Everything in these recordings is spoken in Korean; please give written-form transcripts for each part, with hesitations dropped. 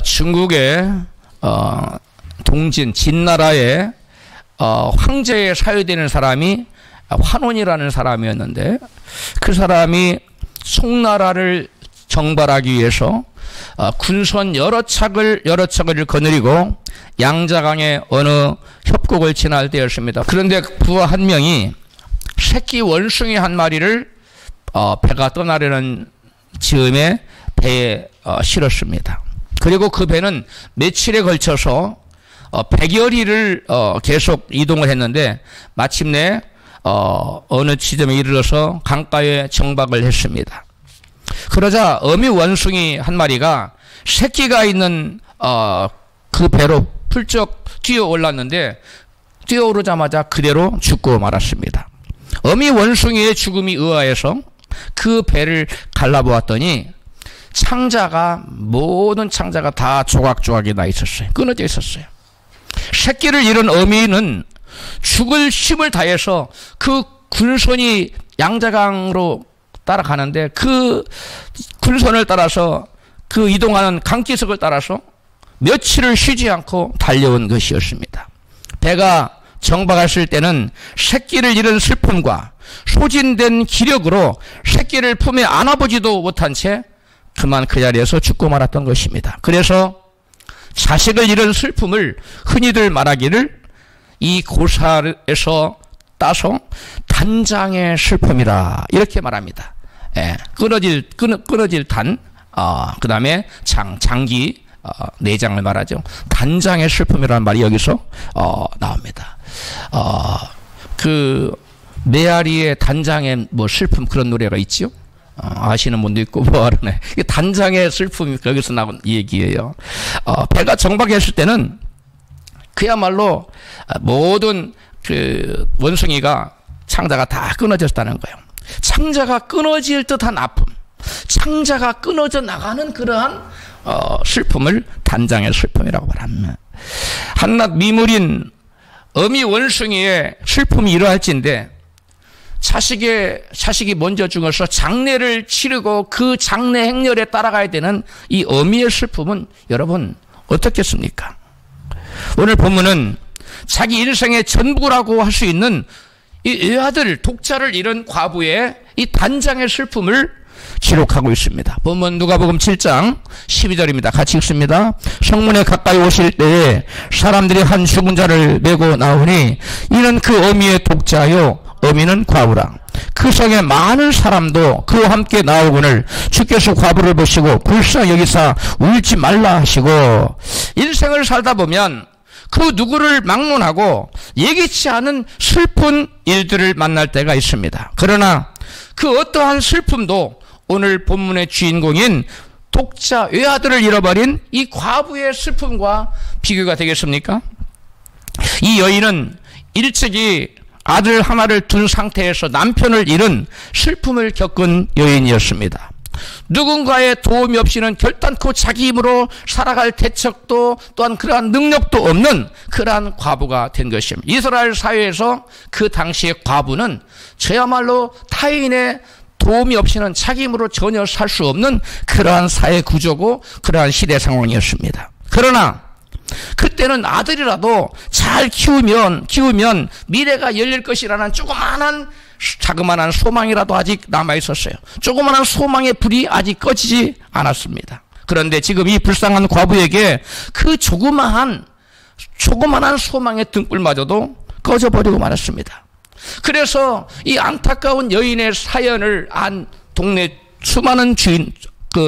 중국의 동진 진나라의 황제에 사유되는 사람이 환원이라는 사람이었는데, 그 사람이 송나라를 정발하기 위해서 군선 여러 척을 거느리고 양자강의 어느 협곡을 지날 때였습니다. 그런데 부하 한 명이 새끼 원숭이 한 마리를 배가 떠나려는 즈음에 배에 실었습니다. 그리고 그 배는 며칠에 걸쳐서 100여리를 계속 이동을 했는데 마침내 어느 지점에 이르러서 강가에 정박을 했습니다. 그러자 어미 원숭이 한 마리가 새끼가 있는 그 배로 훌쩍 뛰어 올랐는데, 뛰어오르자마자 그대로 죽고 말았습니다. 어미 원숭이의 죽음이 의아해서 그 배를 갈라보았더니 모든 창자가 다 조각조각이 나 있었어요. 끊어져 있었어요. 새끼를 잃은 어미는 죽을 힘을 다해서 그 군선이 양자강으로 따라가는데, 그 군선을 따라서 그 이동하는 강기석을 따라서 며칠을 쉬지 않고 달려온 것이었습니다. 배가 정박했을 때는 새끼를 잃은 슬픔과 소진된 기력으로 새끼를 품에 안아보지도 못한 채 그만 그 자리에서 죽고 말았던 것입니다. 그래서 자식을 잃은 슬픔을 흔히들 말하기를 이 고사에서 따서 단장의 슬픔이라 이렇게 말합니다. 끊어질 단, 그 다음에 장기, 내장을 말하죠. 단장의 슬픔이라는 말이 여기서 나옵니다. 그 메아리의 단장의 뭐 슬픔, 그런 노래가 있죠. 아시는 분도 있고 뭐 하네. 단장의 슬픔이 여기서 나온 얘기예요. 배가 정박했을 때는 그야말로 모든 그 원숭이가 창자가 다 끊어졌다는 거예요. 창자가 끊어질 듯한 아픔, 창자가 끊어져 나가는 그러한 슬픔을 단장의 슬픔이라고 말합니다. 한낱 미물인 어미 원숭이의 슬픔이 이러할진데, 자식이 먼저 죽어서 장례를 치르고 그 장례 행렬에 따라가야 되는 이 어미의 슬픔은 여러분 어떻겠습니까? 오늘 본문은 자기 인생의 전부라고 할 수 있는 이 외아들, 독자를 잃은 과부의 이 단장의 슬픔을 기록하고 있습니다. 본문 누가복음 7장 12절입니다. 같이 읽습니다. 성문에 가까이 오실 때에 사람들이 한 죽은 자를 메고 나오니 이는 그 어미의 독자요 어미는 과부라. 그 성에 많은 사람도 그와 함께 나오거늘 주께서 과부를 보시고 불쌍히 여기사 울지 말라 하시고, 인생을 살다 보면 그 누구를 막론하고 예기치 않은 슬픈 일들을 만날 때가 있습니다. 그러나 그 어떠한 슬픔도 오늘 본문의 주인공인 독자 외아들을 잃어버린 이 과부의 슬픔과 비교가 되겠습니까? 이 여인은 일찍이 아들 하나를 둔 상태에서 남편을 잃은 슬픔을 겪은 여인이었습니다. 누군가의 도움이 없이는 결단코 자기 힘으로 살아갈 대책도 또한 그러한 능력도 없는 그러한 과부가 된 것입니다. 이스라엘 사회에서 그 당시의 과부는 저야말로 타인의 도움이 없이는 자기 힘으로 전혀 살 수 없는 그러한 사회 구조고 그러한 시대 상황이었습니다. 그러나 그때는 아들이라도 잘 키우면 미래가 열릴 것이라는 자그마한 소망이라도 아직 남아 있었어요. 조그마한 소망의 불이 아직 꺼지지 않았습니다. 그런데 지금 이 불쌍한 과부에게 그 조그마한 소망의 등불마저도 꺼져버리고 말았습니다. 그래서 이 안타까운 여인의 사연을 안 동네 수많은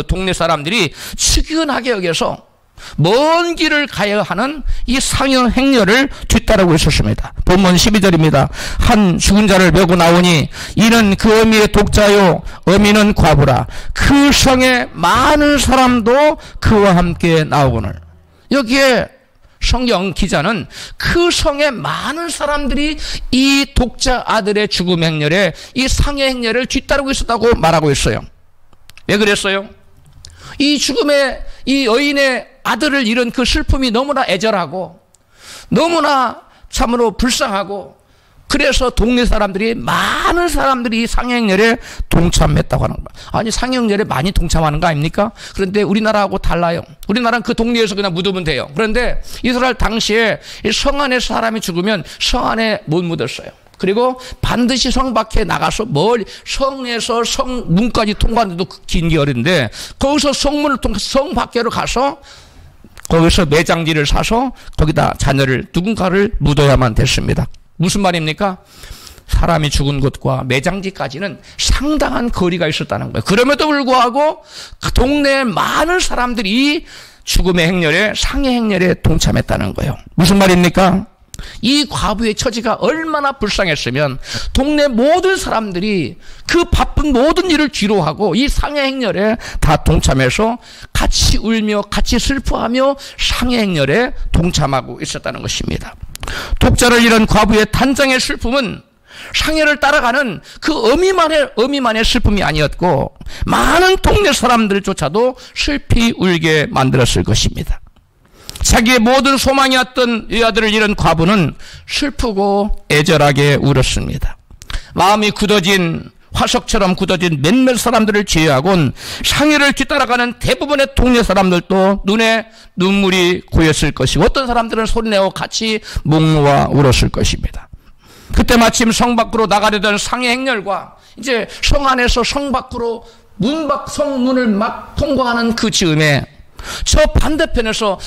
동네 사람들이 측은하게 여겨서 먼 길을 가야 하는 이 상여 행렬을 뒤따르고 있었습니다. 본문 12절입니다. 한 죽은 자를 메고 나오니 이는 그 어미의 독자요 어미는 과부라. 그 성에 많은 사람도 그와 함께 나오거늘. 여기에 성경 기자는 그 성에 많은 사람들이 이 독자 아들의 죽음 행렬에 이 상여 행렬을 뒤따르고 있었다고 말하고 있어요. 왜 그랬어요? 이 죽음의 이 여인의 아들을 잃은 그 슬픔이 너무나 애절하고 너무나 참으로 불쌍하고 그래서 동네 사람들이, 많은 사람들이 상해행렬에 동참했다고 하는 거예요. 아니, 상해행렬에 많이 동참하는 거 아닙니까? 그런데 우리나라하고 달라요. 우리나라는 그 동네에서 그냥 묻으면 돼요. 그런데 이스라엘 당시에 성 안에서 사람이 죽으면 성 안에 못 묻었어요. 그리고 반드시 성 밖에 나가서 멀리, 성에서 성문까지 통과하는데도 긴 거리인데, 거기서 성문을 통해서 성 밖으로 가서 거기서 매장지를 사서 거기다 자녀를, 누군가를 묻어야만 됐습니다. 무슨 말입니까? 사람이 죽은 곳과 매장지까지는 상당한 거리가 있었다는 거예요. 그럼에도 불구하고 그 동네에 많은 사람들이 죽음의 행렬에, 상해 행렬에 동참했다는 거예요. 무슨 말입니까? 이 과부의 처지가 얼마나 불쌍했으면 동네 모든 사람들이 그 바쁜 모든 일을 뒤로하고 이 상해 행렬에 다 동참해서 같이 울며 같이 슬퍼하며 상해 행렬에 동참하고 있었다는 것입니다. 독자를 잃은 과부의 단장의 슬픔은 상해를 따라가는 그 어미만의 슬픔이 아니었고, 많은 동네 사람들조차도 슬피 울게 만들었을 것입니다. 자기의 모든 소망이었던 외아들을 잃은 과부는 슬프고 애절하게 울었습니다. 마음이 굳어진, 화석처럼 굳어진 몇몇 사람들을 제외하고는 상해를 뒤따라가는 대부분의 동네 사람들도 눈에 눈물이 고였을 것이고, 어떤 사람들은 소리내어 같이 목 놓아 울었을 것입니다. 그때 마침 성 밖으로 나가려던 상해 행렬과 이제 성 안에서 성 밖으로 성문을 막 통과하는 그 즈음에 저 반대편에서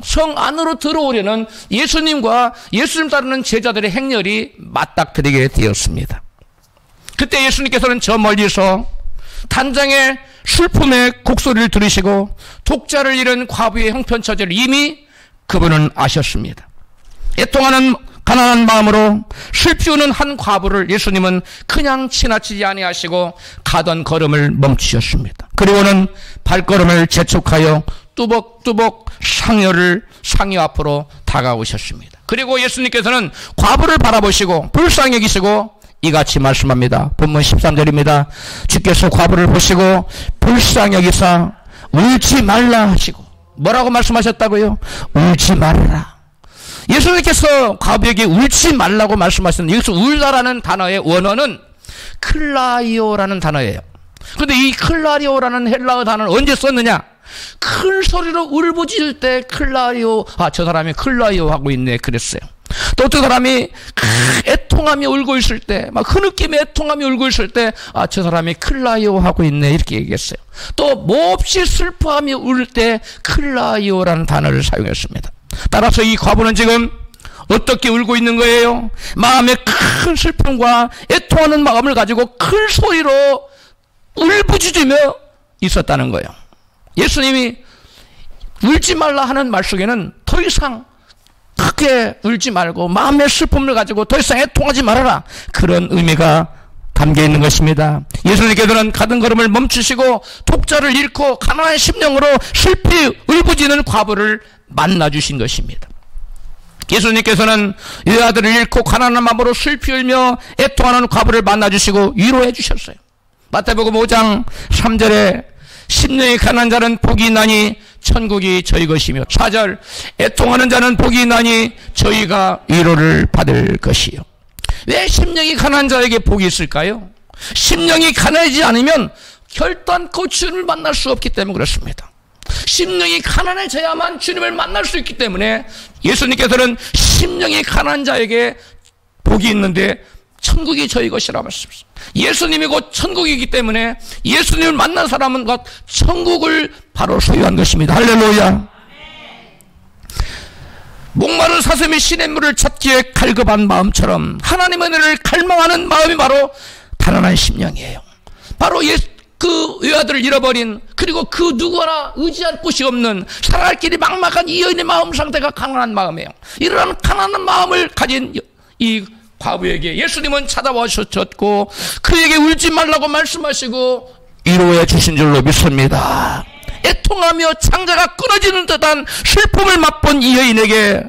성 안으로 들어오려는 예수님과 예수님 따르는 제자들의 행렬이 맞닥뜨리게 되었습니다. 그때 예수님께서는 저 멀리서 단장의 슬픔의 곡소리를 들으시고 독자를 잃은 과부의 형편처지를 이미 그분은 아셨습니다. 애통하는 가난한 마음으로 슬피 우는 한 과부를 예수님은 그냥 지나치지 아니하시고 가던 걸음을 멈추셨습니다. 그리고는 발걸음을 재촉하여 뚜벅뚜벅 상여 앞으로 다가오셨습니다. 그리고 예수님께서는 과부를 바라보시고 불쌍히 여기시고 이같이 말씀합니다. 본문 13절입니다. 주께서 과부를 보시고 불쌍히 여기사 울지 말라 하시고, 뭐라고 말씀하셨다고요? 울지 말라. 예수님께서 과부에게 울지 말라고 말씀하셨는데, 여기서 울다라는 단어의 원어는 클라이오라는 단어예요. 그런데 이 클라리오라는 헬라어 단어는 언제 썼느냐? 큰 소리로 울부짖을 때 클라리오, 저 사람이 클라리오 하고 있네 그랬어요. 또 어떤 사람이 애통하며 울고 있을 때, 막 흐느끼며 애통하며 울고 있을 때, 저 사람이 클라리오 하고 있네 이렇게 얘기했어요. 또 몹시 슬퍼하며 울 때 클라리오라는 단어를 사용했습니다. 따라서 이 과부는 지금 어떻게 울고 있는 거예요? 마음에 큰 슬픔과 애통하는 마음을 가지고 큰 소리로 울부짖으며 있었다는 거예요. 예수님이 울지 말라 하는 말 속에는 더 이상 크게 울지 말고 마음의 슬픔을 가지고 더 이상 애통하지 말아라, 그런 의미가 담겨 있는 것입니다. 예수님께서는 가던 걸음을 멈추시고 독자를 잃고 가난한 심령으로 슬피 울부짖는 과부를 만나주신 것입니다. 예수님께서는 외아들을 잃고 가난한 마음으로 슬피 울며 애통하는 과부를 만나주시고 위로해 주셨어요. 마태복음 5장 3절에 심령이 가난한 자는 복이 있나니 천국이 저희 것이며, 4절 애통하는 자는 복이 있나니 저희가 위로를 받을 것이요. 왜 심령이 가난한 자에게 복이 있을까요? 심령이 가난하지 않으면 결단코 주님을 만날 수 없기 때문에 그렇습니다. 심령이 가난해져야만 주님을 만날 수 있기 때문에 예수님께서는 심령이 가난한 자에게 복이 있는데 천국이 저희 것이라고 말씀하셨습니다. 예수님이 곧 천국이기 때문에 예수님을 만난 사람은 곧 천국을 바로 소유한 것입니다. 할렐루야. 목마른 사슴이 시냇물을 찾기에 갈급한 마음처럼 하나님의 은혜를 갈망하는 마음이 바로 가난한 심령이에요. 바로 그 외아들을 잃어버린, 그리고 그 누구나 의지할 곳이 없는 살아갈 길이 막막한 이 여인의 마음 상태가 가난한 마음이에요. 이러한 가난한 마음을 가진 이 과부에게 예수님은 찾아와주셨고 그에게 울지 말라고 말씀하시고 위로해 주신 줄로 믿습니다. 애통하며 창자가 끊어지는 듯한 슬픔을 맛본 이 여인에게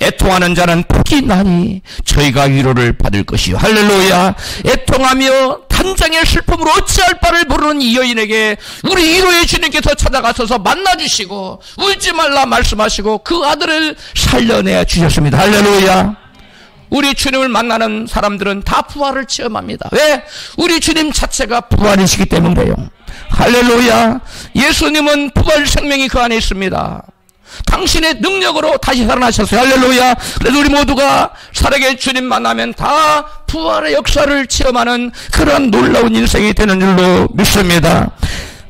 애통하는 자는 복이 있나니 저희가 위로를 받을 것이요. 할렐루야. 애통하며 단장의 슬픔으로 어찌할 바를 모르는 이 여인에게 우리 위로의 주님께서 찾아가셔서 만나주시고 울지 말라 말씀하시고 그 아들을 살려내 주셨습니다. 할렐루야. 우리 주님을 만나는 사람들은 다 부활을 체험합니다. 왜? 우리 주님 자체가 부활이시기 때문에요. 할렐루야. 예수님은 부활 생명이 그 안에 있습니다. 당신의 능력으로 다시 살아나셨어요. 할렐루야. 그래서 우리 모두가 살아계 주님 만나면 다 부활의 역사를 체험하는 그런 놀라운 인생이 되는 줄로 믿습니다.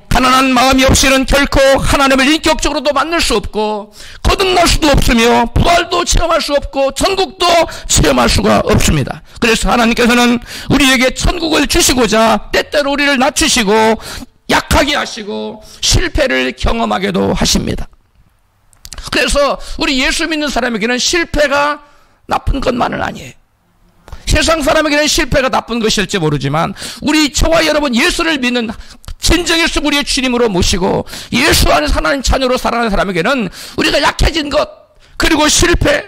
가난한 마음이 없이는 결코 하나님을 인격적으로도 만날 수 없고 거듭날 수도 없으며 부활도 체험할 수 없고 천국도 체험할 수가 없습니다. 그래서 하나님께서는 우리에게 천국을 주시고자 때때로 우리를 낮추시고 약하게 하시고 실패를 경험하게도 하십니다. 그래서 우리 예수 믿는 사람에게는 실패가 나쁜 것만은 아니에요. 세상 사람에게는 실패가 나쁜 것일지 모르지만 저와 여러분 예수를 믿는 진정해서 우리의 주님으로 모시고 예수 안에서 하나님 자녀로 살아가는 사람에게는 우리가 약해진 것 그리고 실패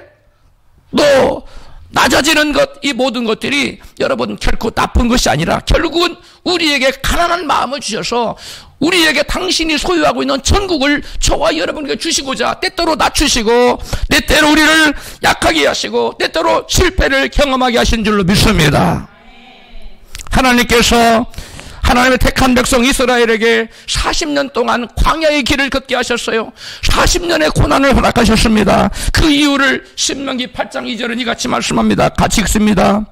또 낮아지는 것 이 모든 것들이 여러분 결코 나쁜 것이 아니라 결국은 우리에게 가난한 마음을 주셔서 우리에게 당신이 소유하고 있는 천국을 저와 여러분에게 주시고자 때때로 낮추시고 때때로 우리를 약하게 하시고 때때로 실패를 경험하게 하신 줄로 믿습니다. 하나님께서 하나님의 택한 백성 이스라엘에게 40년 동안 광야의 길을 걷게 하셨어요. 40년의 고난을 허락하셨습니다. 그 이유를 신명기 8장 2절은 이같이 말씀합니다. 같이 읽습니다.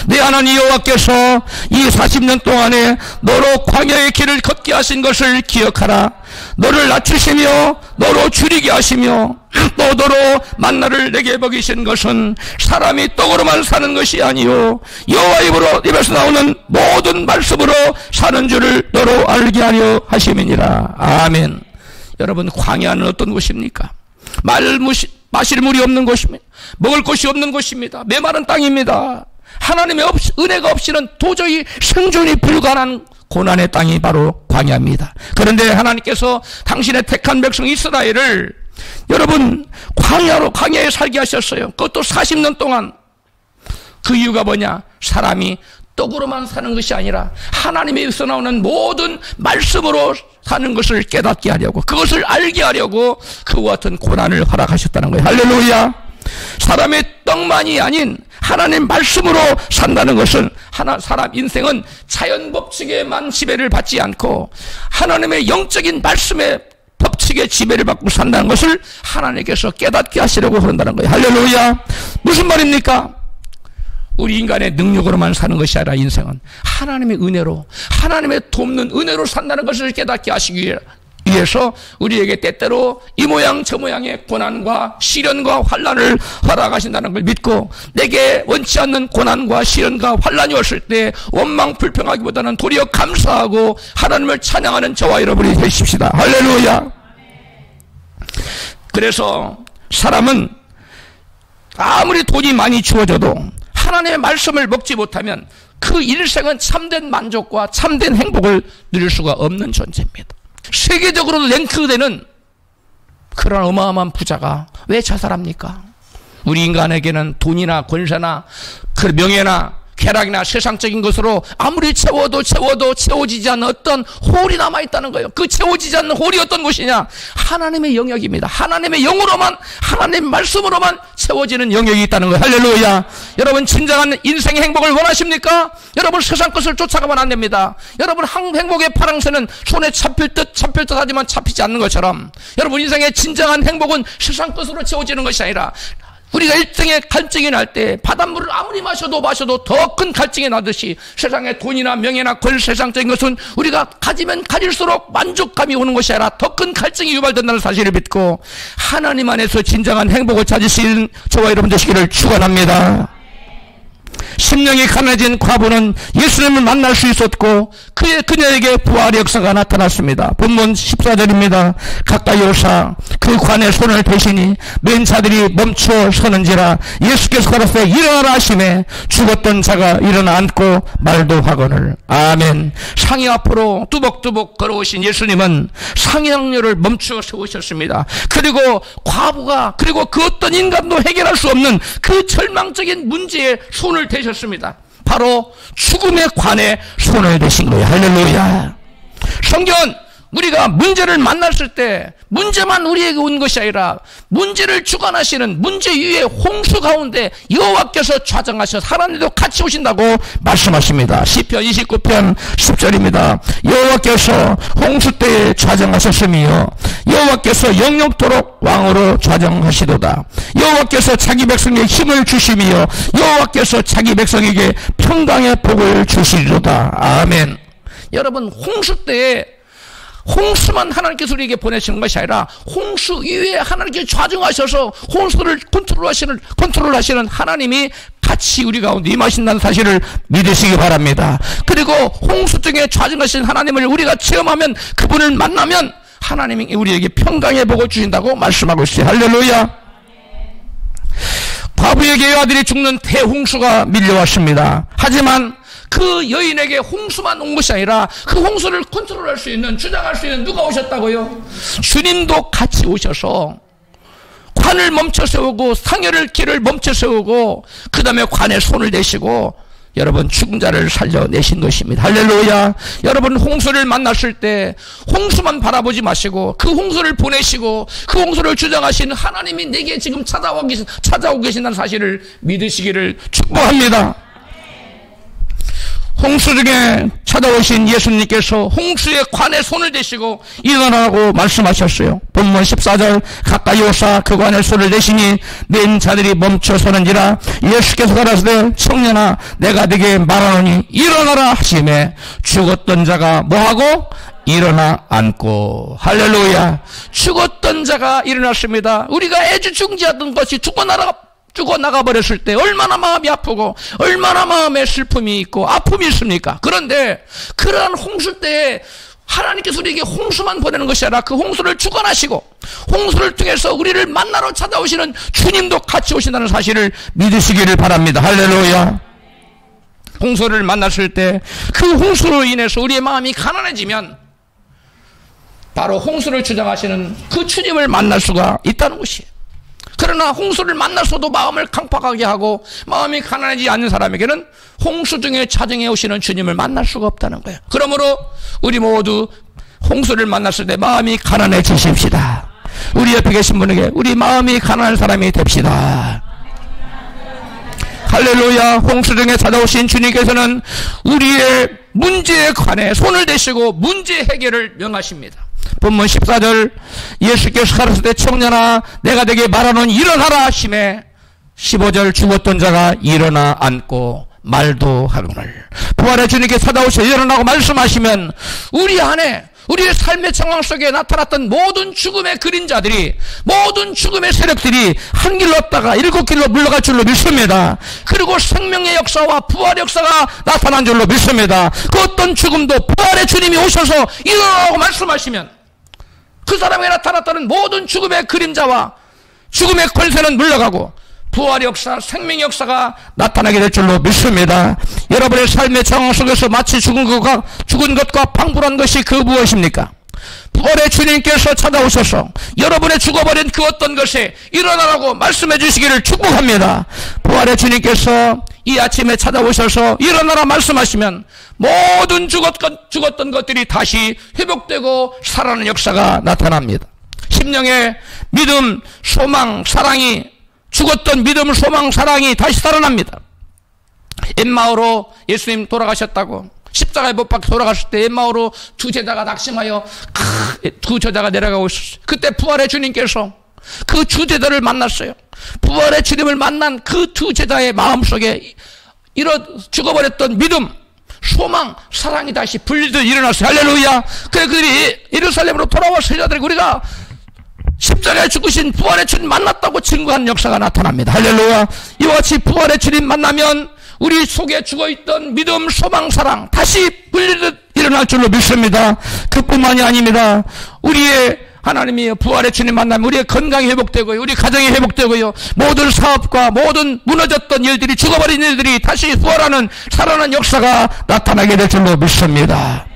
내 하나님 여호와께서 이 40년 동안에 너로 광야의 길을 걷게 하신 것을 기억하라. 너를 낮추시며 너로 줄이게 하시며 또 너로 만나를 내게 먹이신 것은 사람이 떡으로만 사는 것이 아니요 여호와 입에서 나오는 모든 말씀으로 사는 줄을 너로 알게 하려 하심이니라. 아멘. 여러분 광야는 어떤 곳입니까? 마실 물이 없는 곳입니다. 먹을 것이 없는 곳입니다. 메마른 땅입니다. 하나님의 은혜가 없이는 도저히 생존이 불가능한 고난의 땅이 바로 광야입니다. 그런데 하나님께서 당신의 택한 백성 이스라엘을 여러분 광야에 살게 하셨어요. 그것도 40년 동안. 그 이유가 뭐냐? 사람이 떡으로만 사는 것이 아니라 하나님에서 나오는 모든 말씀으로 사는 것을 깨닫게 하려고 그것을 알게 하려고 그와 같은 고난을 허락하셨다는 거예요. 할렐루야. 사람의 떡만이 아닌 하나님 말씀으로 산다는 것은 사람 인생은 자연 법칙에만 지배를 받지 않고 하나님의 영적인 말씀의 법칙에 지배를 받고 산다는 것을 하나님께서 깨닫게 하시려고 그런다는 거예요. 할렐루야. 무슨 말입니까? 우리 인간의 능력으로만 사는 것이 아니라 인생은 하나님의 은혜로 하나님의 돕는 은혜로 산다는 것을 깨닫게 하시기 위해서 우리에게 때때로 이 모양 저 모양의 고난과 시련과 환난을 허락하신다는 걸 믿고 내게 원치 않는 고난과 시련과 환난이 왔을 때 원망 불평하기보다는 도리어 감사하고 하나님을 찬양하는 저와 여러분이 되십시다. 할렐루야. 그래서 사람은 아무리 돈이 많이 주어져도 하나님의 말씀을 먹지 못하면 그 일생은 참된 만족과 참된 행복을 누릴 수가 없는 존재입니다. 세계적으로도 랭크되는 그런 어마어마한 부자가 왜 자살합니까? 우리 인간에게는 돈이나 권세나 그 명예나 쾌락이나 세상적인 것으로 아무리 채워도 채워지지 않는 어떤 홀이 남아있다는 거예요. 그 채워지지 않는 홀이 어떤 것이냐? 하나님의 영역입니다. 하나님의 영으로만 하나님 말씀으로만 채워지는 영역이 있다는 거예요. 할렐루야. 여러분 진정한 인생의 행복을 원하십니까? 여러분 세상 것을 쫓아가면 안 됩니다. 여러분 행복의 파랑새는 손에 잡힐 듯 하지만 잡히지 않는 것처럼 여러분 인생의 진정한 행복은 세상 것으로 채워지는 것이 아니라 우리가 일등의 갈증이 날 때 바닷물을 아무리 마셔도 더 큰 갈증이 나듯이 세상의 돈이나 명예나 세상적인 것은 우리가 가지면 가질수록 만족감이 오는 것이 아니라 더 큰 갈증이 유발된다는 사실을 믿고 하나님 안에서 진정한 행복을 찾을 수 있는 저와 여러분 되시기를 축원합니다. 심령이 가난해진 과부는 예수님을 만날 수 있었고 그녀에게 부활의 역사가 나타났습니다. 본문 14절입니다. 가까이 오사 그 관에 손을 대시니 맨 자들이 멈추어 서는지라 예수께서 가라사대 일어나라 하시매 죽었던 자가 일어나 앉고 말도 하거늘. 아멘. 상이 앞으로 뚜벅뚜벅 걸어오신 예수님은 상향료를 멈추어 세우셨습니다. 그리고 과부가 그리고 그 어떤 인간도 해결할 수 없는 그 절망적인 문제에 손을 대셨습니다. 바로 죽음의 관에 손을 대신 거예요. 할렐루야. 성경은 우리가 문제를 만났을 때 문제만 우리에게 온 것이 아니라 문제를 주관하시는 문제 위에 홍수 가운데 여호와께서 좌정하셔서 하나님도 같이 오신다고 말씀하십니다. 시편 29편 10절입니다. 여호와께서 홍수 때에 좌정하셨으며 여호와께서 영영토록 왕으로 좌정하시도다. 여호와께서 자기 백성에게 힘을 주시며 여호와께서 자기 백성에게 평강의 복을 주시리로다. 아멘. 여러분, 홍수 때에 홍수만 하나님께서 우리에게 보내시는 것이 아니라 홍수 위에 하나님께서 좌정하셔서 홍수를 컨트롤하시는 하나님이 같이 우리 가운데 임하신다는 사실을 믿으시기 바랍니다. 그리고 홍수 중에 좌정하신 하나님을 우리가 체험하면, 그분을 만나면 하나님이 우리에게 평강의 복을 주신다고 말씀하고 있어요. 할렐루야. 과부에게 아들이 죽는 대홍수가 밀려왔습니다. 하지만 그 여인에게 홍수만 온 것이 아니라 그 홍수를 컨트롤할 수 있는, 주장할 수 있는 누가 오셨다고요? 주님도 같이 오셔서 관을 멈춰 세우고 상여를 길을 멈춰 세우고 그 다음에 관에 손을 대시고 여러분 죽은 자를 살려내신 것입니다. 할렐루야. 여러분, 홍수를 만났을 때 홍수만 바라보지 마시고 그 홍수를 보내시고 그 홍수를 주장하시는 하나님이 내게 지금 찾아오고 계신다는 사실을 믿으시기를 축복합니다. 홍수 중에 찾아오신 예수님께서 홍수의 관에 손을 대시고 일어나라고 말씀하셨어요. 본문 14절, 가까이 오사 그 관에 손을 대시니 낸 자들이 멈춰서는지라 예수께서 가라사대 청년아 내가 네게 말하노니 일어나라 하시매 죽었던 자가 뭐하고? 일어나 앉고. 할렐루야. 죽었던 자가 일어났습니다. 우리가 애지중지하던 것이 죽어나가 버렸을 때 얼마나 마음이 아프고 얼마나 마음에 슬픔이 있고 아픔이 있습니까? 그런데 그러한 홍수 때에 하나님께서 우리에게 홍수만 보내는 것이 아니라 그 홍수를 주관하시고 홍수를 통해서 우리를 만나러 찾아오시는 주님도 같이 오신다는 사실을 믿으시기를 바랍니다. 할렐루야. 홍수를 만났을 때 그 홍수로 인해서 우리의 마음이 가난해지면 바로 홍수를 주장하시는 그 주님을 만날 수가 있다는 것이에요. 그러나 홍수를 만나서도 마음을 강팍하게 하고 마음이 가난하지 않는 사람에게는 홍수 중에 차정해 오시는 주님을 만날 수가 없다는 거예요. 그러므로 우리 모두 홍수를 만났을 때 마음이 가난해지십시다. 우리 옆에 계신 분에게 우리 마음이 가난한 사람이 됩시다. 할렐루야. 홍수 중에 찾아오신 주님께서는 우리의 문제에 관해 손을 대시고 문제 해결을 명하십니다. 본문 14절, 예수께서 가라사대 청년아 내가 네게 말하노니 일어나라 하시매 15절, 죽었던 자가 일어나 앉고 말도 하거늘. 부활의 주님께 찾아오셔 일어나고 말씀하시면 우리 안에 우리의 삶의 상황 속에 나타났던 모든 죽음의 그림자들이, 모든 죽음의 세력들이 한 길로 없다가 7길로 물러갈 줄로 믿습니다. 그리고 생명의 역사와 부활의 역사가 나타난 줄로 믿습니다. 그 어떤 죽음도 부활의 주님이 오셔서 일어나라고 말씀하시면 그 사람에게 나타났다는 모든 죽음의 그림자와 죽음의 권세는 물러가고 부활의 역사, 생명의 역사가 나타나게 될 줄로 믿습니다. 여러분의 삶의 상황 속에서 마치 죽은 것과 방불한 것이 그 무엇입니까? 부활의 주님께서 찾아오셔서 여러분의 죽어버린 그 어떤 것에 일어나라고 말씀해 주시기를 축복합니다. 부활의 주님께서 이 아침에 찾아오셔서 일어나라 말씀하시면 모든 죽었던 것들이 다시 회복되고 살아나는 역사가 나타납니다. 심령의 믿음, 소망, 사랑이, 죽었던 믿음, 소망, 사랑이 다시 살아납니다. 엠마오로 예수님 돌아가셨다고 십자가에 못 박혀 돌아갔을 때 엠마오로 두 제자가 낙심하여 두 제자가 내려가고 있었어요. 그때 부활의 주님께서 그 두 제자를 만났어요. 부활의 주님을 만난 그 두 제자의 마음속에 죽어버렸던 믿음, 소망, 사랑이 다시 분리되어 일어났어요. 할렐루야. 그래 그들이 예루살렘으로 돌아와서 제자들이 우리가 십자가에 죽으신 부활의 주님 만났다고 증거하는 역사가 나타납니다. 할렐루야. 이와 같이 부활의 주님 만나면 우리 속에 죽어있던 믿음, 소망, 사랑 다시 분리듯 일어날 줄로 믿습니다. 그뿐만이 아닙니다. 우리의 하나님이 부활의 주님 만나면 우리의 건강이 회복되고요, 우리 가정이 회복되고요, 모든 사업과 모든 무너졌던 일들이, 죽어버린 일들이 다시 부활하는 살아나는 역사가 나타나게 될 줄로 믿습니다.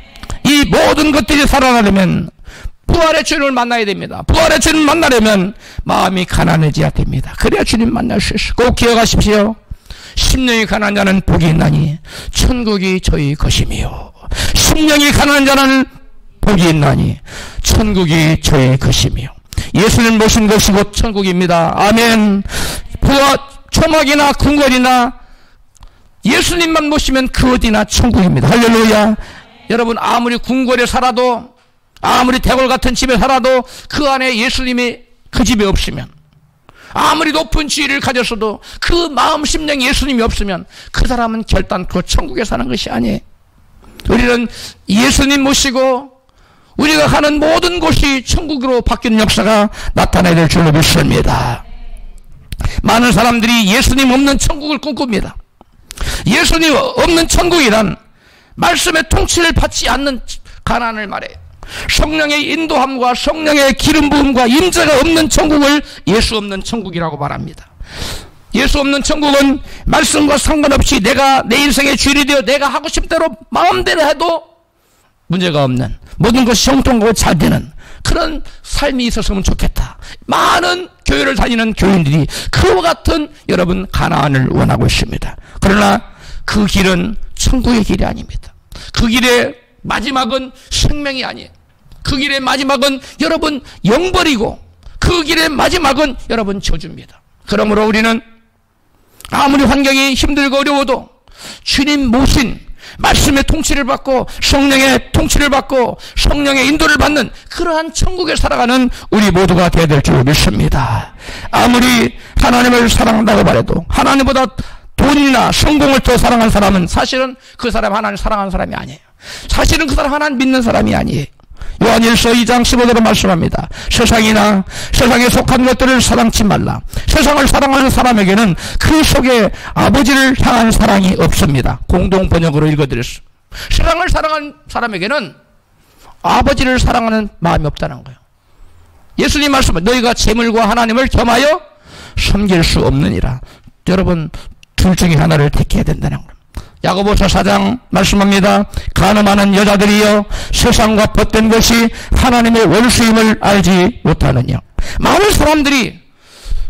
이 모든 것들이 살아나려면 부활의 주님을 만나야 됩니다. 부활의 주님 만나려면 마음이 가난해져야 됩니다. 그래야 주님 만날 수 있어요. 꼭 기억하십시오. 심령이 가난한 자는 복이 있나니 천국이 저희 것이며 심령이 가난한 자는 복이 있나니 천국이 저의 것이며 예수님 모신 것이 곧 천국입니다. 아멘. 부와 초막이나 궁궐이나 예수님만 모시면 그 어디나 천국입니다. 할렐루야. 여러분, 아무리 궁궐에 살아도, 아무리 대궐 같은 집에 살아도 그 안에 예수님이 그 집에 없으면, 아무리 높은 지위를 가졌어도 그 마음 심령에 예수님이 없으면 그 사람은 결단코 천국에 사는 것이 아니에요. 우리는 예수님 모시고 우리가 가는 모든 곳이 천국으로 바뀌는 역사가 나타나야 될 줄로 믿습니다. 많은 사람들이 예수님 없는 천국을 꿈꿉니다. 예수님 없는 천국이란 말씀의 통치를 받지 않는 가난을 말해요. 성령의 인도함과 성령의 기름 부음과 임재가 없는 천국을 예수 없는 천국이라고 말합니다. 예수 없는 천국은 말씀과 상관없이 내가 내 인생의 주인이 되어 내가 하고 싶은 대로 마음대로 해도 문제가 없는, 모든 것이 형통하고 잘 되는 그런 삶이 있었으면 좋겠다. 많은 교회를 다니는 교인들이 그와 같은 여러분 가나안을 원하고 있습니다. 그러나 그 길은 천국의 길이 아닙니다. 그 길의 마지막은 생명이 아니에요. 그 길의 마지막은 여러분 영벌이고 그 길의 마지막은 여러분 저주입니다. 그러므로 우리는 아무리 환경이 힘들고 어려워도 주님 모신 말씀의 통치를 받고 성령의 통치를 받고 성령의 인도를 받는 그러한 천국에 살아가는 우리 모두가 되어야 될 줄 믿습니다. 아무리 하나님을 사랑한다고 말해도 하나님보다 돈이나 성공을 더 사랑한 사람은 사실은 그 사람 하나님을 사랑하는 사람이 아니에요. 사실은 그 사람 하나님 믿는 사람이 아니에요. 요한일서 2장 15절로 말씀합니다. 세상이나 세상에 속한 것들을 사랑치 말라. 세상을 사랑하는 사람에게는 그 속에 아버지를 향한 사랑이 없습니다. 공동 번역으로 읽어드렸습니다. 세상을 사랑하는 사람에게는 아버지를 사랑하는 마음이 없다는 거예요. 예수님 말씀은 너희가 재물과 하나님을 겸하여 섬길 수 없느니라. 여러분, 둘 중에 하나를 택해야 된다는 거예요. 야고보서 4장 말씀합니다. 가늠하는 여자들이여 세상과 벗된 것이 하나님의 원수임을 알지 못하느냐. 많은 사람들이